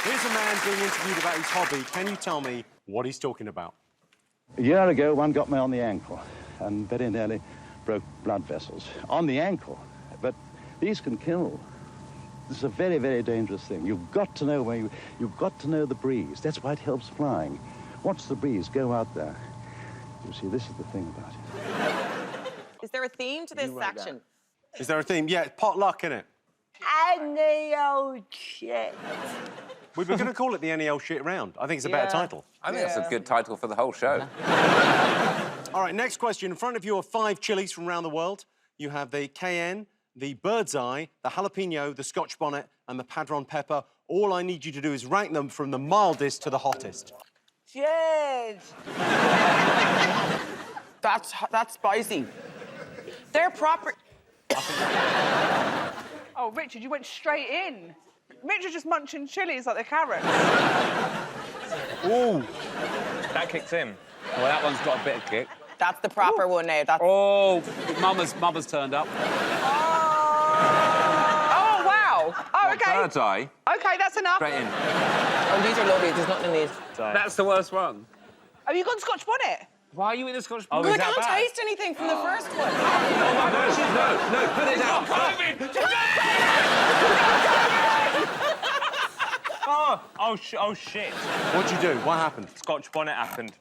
Here's a man being interviewed about his hobby. Can you tell me what he's talking about? A year ago, one got me on the ankle and very nearly broke blood vessels. On the ankle. But these can kill. This is a very, very dangerous thing. You've got to know you've got to know the breeze. That's why it helps flying. Watch the breeze, go out there. You see, this is the thing about it. Is there a theme to this section? Is there a theme? Yeah, it's potluck, innit? Any old shit. We were going to call it the NEL shit round. I think it's a better title. I think that's a good title for the whole show. All right, next question. In front of you are 5 chilies from around the world. You have the cayenne, the bird's eye, the jalapeno, the Scotch bonnet, and the padron pepper. All I need you to do is rank them from the mildest to the hottest. Cheers. That's spicy. They're proper. Oh, Richard, you went straight in. Richard just munching chilies like the carrots. Ooh. That kicked in. Well, that one's got a bit of kick. That's the proper one now. That's... Oh, Mama's turned up. Oh, wow. Oh, OK. Bird's eye. OK, that's enough. Straight in. Oh, these are lovely. There's nothing in these. That's the worst one. Have you gone Scotch bonnet? Why are you in the Scotch Because bonnet? I can't taste anything from the first one. No, put it down. Oh, shit. What'd you do? What happened? Scotch bonnet happened.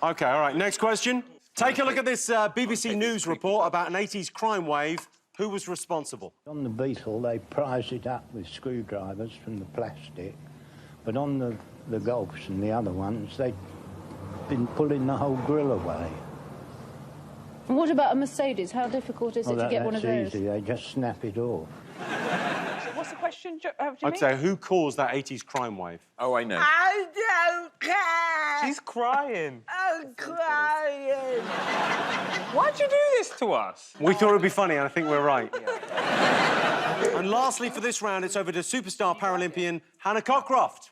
OK, all right, next question. Take a look at this BBC News report about an 80s crime wave. Who was responsible? On the Beetle, they prise it up with screwdrivers from the plastic, but on the Golfs and the other ones, they've been pulling the whole grill away. And what about a Mercedes? How difficult is it to get one of those? That's easy, they just snap it off. What's the question, Jimmy? I'd say, who caused that 80s crime wave? Oh, I know. I don't care. She's crying. I'm crying. Why'd you do this to us? We thought it would be funny, and I think we're right. And lastly, for this round, it's over to superstar Paralympian Hannah Cockcroft.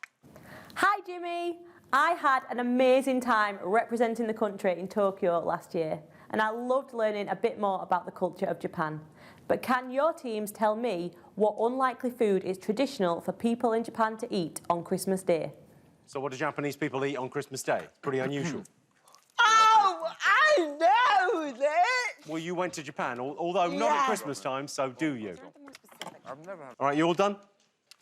Hi, Jimmy. I had an amazing time representing the country in Tokyo last year, and I loved learning a bit more about the culture of Japan. But can your teams tell me what unlikely food is traditional for people in Japan to eat on Christmas Day? So what do Japanese people eat on Christmas Day? Pretty unusual. Oh, I know this. Well, you went to Japan, although not at Christmas time, so do you? All right, you all done?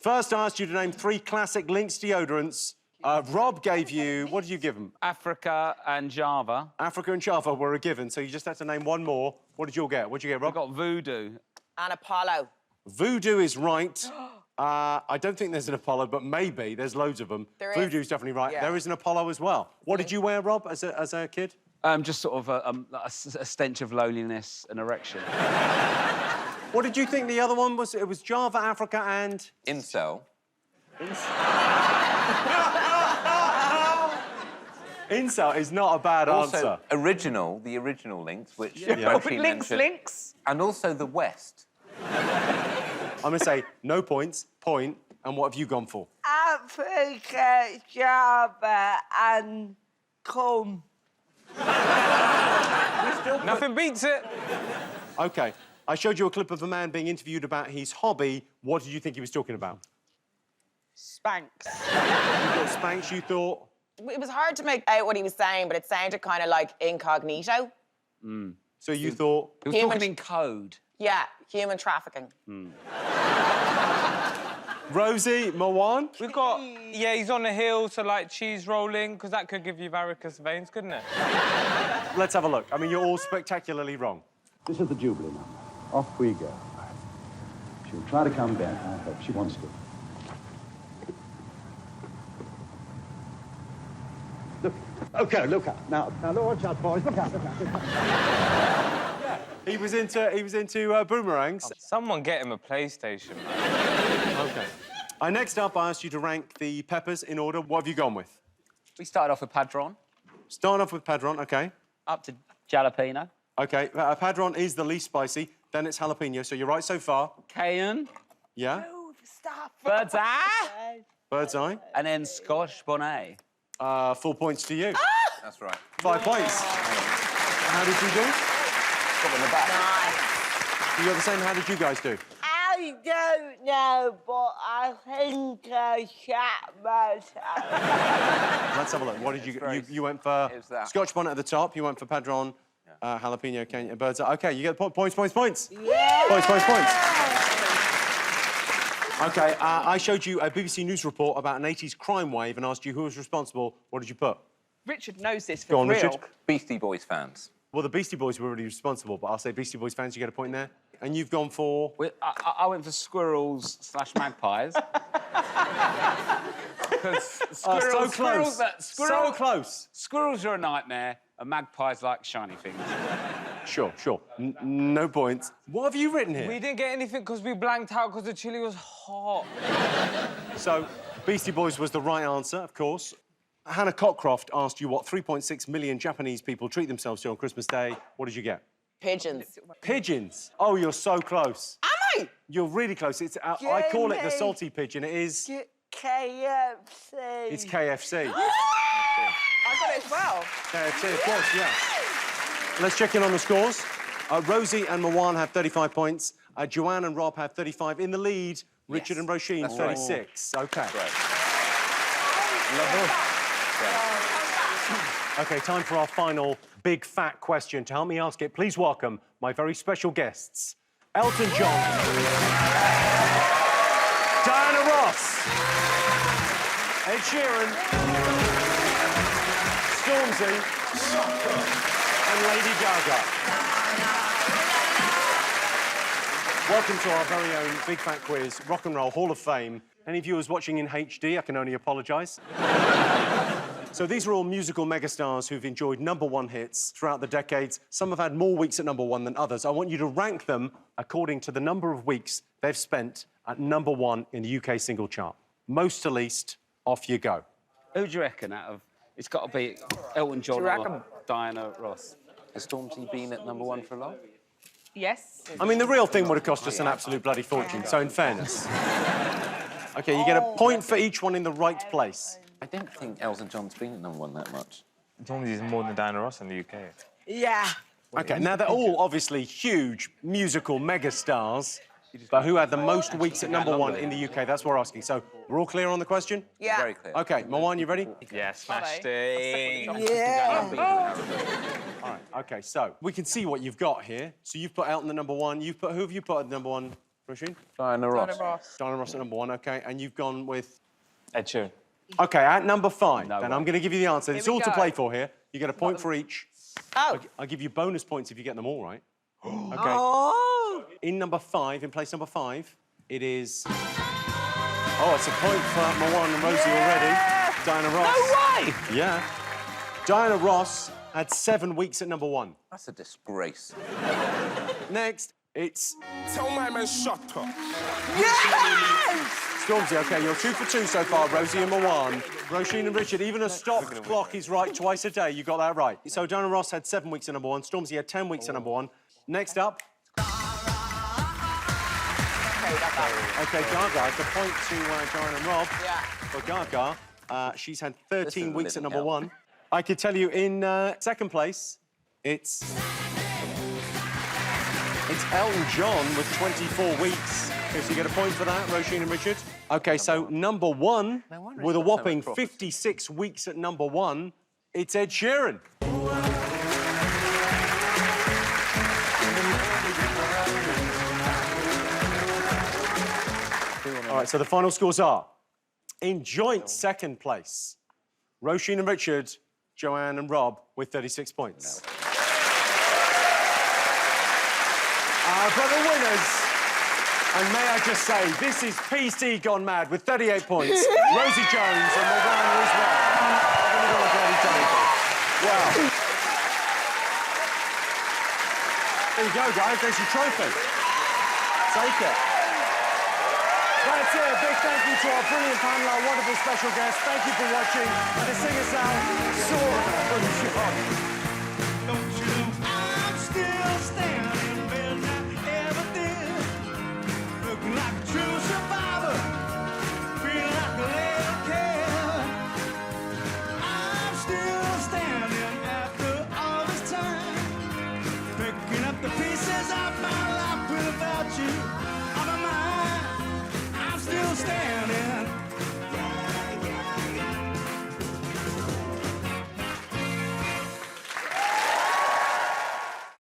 First, I asked you to name 3 classic Lynx deodorants. Rob gave you... What did you give him? Africa and Java. Africa and Java were a given, so you just had to name one more. What did you all get? What did you get, Rob? I got Voodoo. And Apollo. Voodoo is right. I don't think there's an Apollo, but maybe. There's loads of them. Voodoo's definitely right. Yeah. There is an Apollo as well. What did you wear, Rob, as a kid? Just sort of a stench of loneliness and erection. What did you think the other one was? It was Java, Africa, and... Incel. Insult is not a bad Also, answer. the original links, which Yeah. Rosie Links, mentioned. links. And also the West. I'm going to say no points, point, and what have you gone for? Africa, Java, and come. Nothing beats it. OK, I showed you a clip of a man being interviewed about his hobby. What did you think he was talking about? Spanks. You got Spanx, you thought? It was hard to make out what he was saying, but it sounded kind of like incognito. So you thought... He was talking in code. Yeah, human trafficking. Rosie, Mawaan? We've got... Yeah, he's on the hill, so, like, cheese rolling, because that could give you varicose veins, couldn't it? Let's have a look. I mean, you're all spectacularly wrong. This is the Jubilee number. Off we go. She'll try to come back. I hope she wants to. Look. OK, look up. Now, watch out, boys. Look out, look out, look out. He was into boomerangs. Someone get him a PlayStation. OK. Next up, I asked you to rank the peppers in order. What have you gone with? We started off with Padron. Starting off with Padron, OK. Up to jalapeno. OK, Padron is the least spicy. Then it's jalapeno, so you're right so far. Cayenne. Yeah? Stop. Bird's eye. Bird's eye. And then Scotch bonnet. 4 points to you. That's right. 5 points. How did you do? Got in the back. You got the same. How did you guys do? I don't know, but I think I shot myself. Let's have a look. What did you went for? Scotch bonnet at the top. You went for Padron, jalapeno, Kenya, bird's eye. OK, you get the points. Yeah. Points. OK, I showed you a BBC News report about an 80s crime wave and asked you who was responsible. What did you put? Richard knows this for Go on, real. Richard. Beastie Boys fans. Well, the Beastie Boys were really responsible, but I'll say Beastie Boys fans, you get a point there. And you've gone for... I went for squirrels / magpies. So close. So close. Squirrels are a nightmare, and magpies like shiny things. Sure. No points. What have you written here? We didn't get anything because we blanked out because the chili was hot. So, Beastie Boys was the right answer, of course. Hannah Cockcroft asked you what 3.6 million Japanese people treat themselves to on Christmas Day. What did you get? Pigeons. Pigeons. Oh, you're so close. Am I? You're really close. It's I call it the salty pigeon. It is... KFC. It's KFC. I got it as well. KFC, of course, yeah. Let's check in on the scores. Rosie and Mawaan have 35 points. Joanne and Rob have 35. In the lead, Richard and Roisin, 36. Right. OK. Right. OK, time for our final big fat question. To help me ask it, please welcome my very special guests, Elton John, Diana Ross, Ed Sheeran, Stormzy, and Lady Gaga. Welcome to our very own Big Fat Quiz, Rock and Roll Hall of Fame. Any viewers watching in HD, I can only apologise. So these are all musical megastars who've enjoyed #1 hits throughout the decades. Some have had more weeks at #1 than others. I want you to rank them according to the number of weeks they've spent at #1 in the UK single chart. Most to least, off you go. Who do you reckon out of... It's got to be Elton John or Diana Ross. Has Stormzy been at #1 for long? Yes. I mean, the real thing would have cost us an absolute bloody fortune, so in fairness. OK, you get a point for each one in the right place. I don't think Elton John's been at #1 that much. Stormzy's more than Diana Ross in the UK. Yeah. OK, now they're all obviously huge musical megastars, but who had the most weeks at #1 in the UK? That's what we're asking. So we're all clear on the question? Yeah. Very clear. OK, Mawaan, you ready? Yeah, smashed it. Yeah. All right, OK, so we can see what you've got here. So you've put Elton at #1. You've put... Who have you put at #1, Roisin? Diana Ross. Diana Ross at #1, OK. And you've gone with... Ed Sheeran. OK, at #5, No then way. I'm going to give you the answer. It's we all to go. play for here. You get a point for each. Oh. I'll give you bonus points if you get them all right. OK. Oh. In #5, in place #5, it is... Oh, it's a point for Mawaan and Rosie already. Diana Ross. No way! Yeah. Diana Ross had 7 weeks at #1. That's a disgrace. Next, it's... Tell my man shut up. Yes! Stormzy, OK, you're 2 for 2 so far, Rosie and Mawaan. Roisin and Richard, even a stopped clock is right twice a day. You got that right. So Diana Ross had 7 weeks at number 1. Stormzy had 10 weeks at number 1. Next up... OK, Gaga, the point to Joanne and Rob. Yeah. For Gaga, she's had 13 weeks at number 1. I could tell you in second place, it's Elton John with 24 weeks. Okay, so you get a point for that, Roisin and Richard. OK, so number 1, with a whopping 56 weeks at number 1, it's Ed Sheeran. All right, so the final scores are, in joint second place, Roisin and Richard, Joanne and Rob with 36 points. For the winners, and may I just say, this is PC gone mad with 38 points. Rosie Jones and Mawaan Rizwan. Wow. There you go, guys. There's your trophy. Take it. That's it. A big thank you to our brilliant panel, our wonderful special guests. Thank you for watching. And to sing us out, Sora from John. Don't you know I'm still standing when I ever did. Looking like a true survivor. Feeling like a little kid. I'm still standing after all this time. Picking up the pieces of my life without you.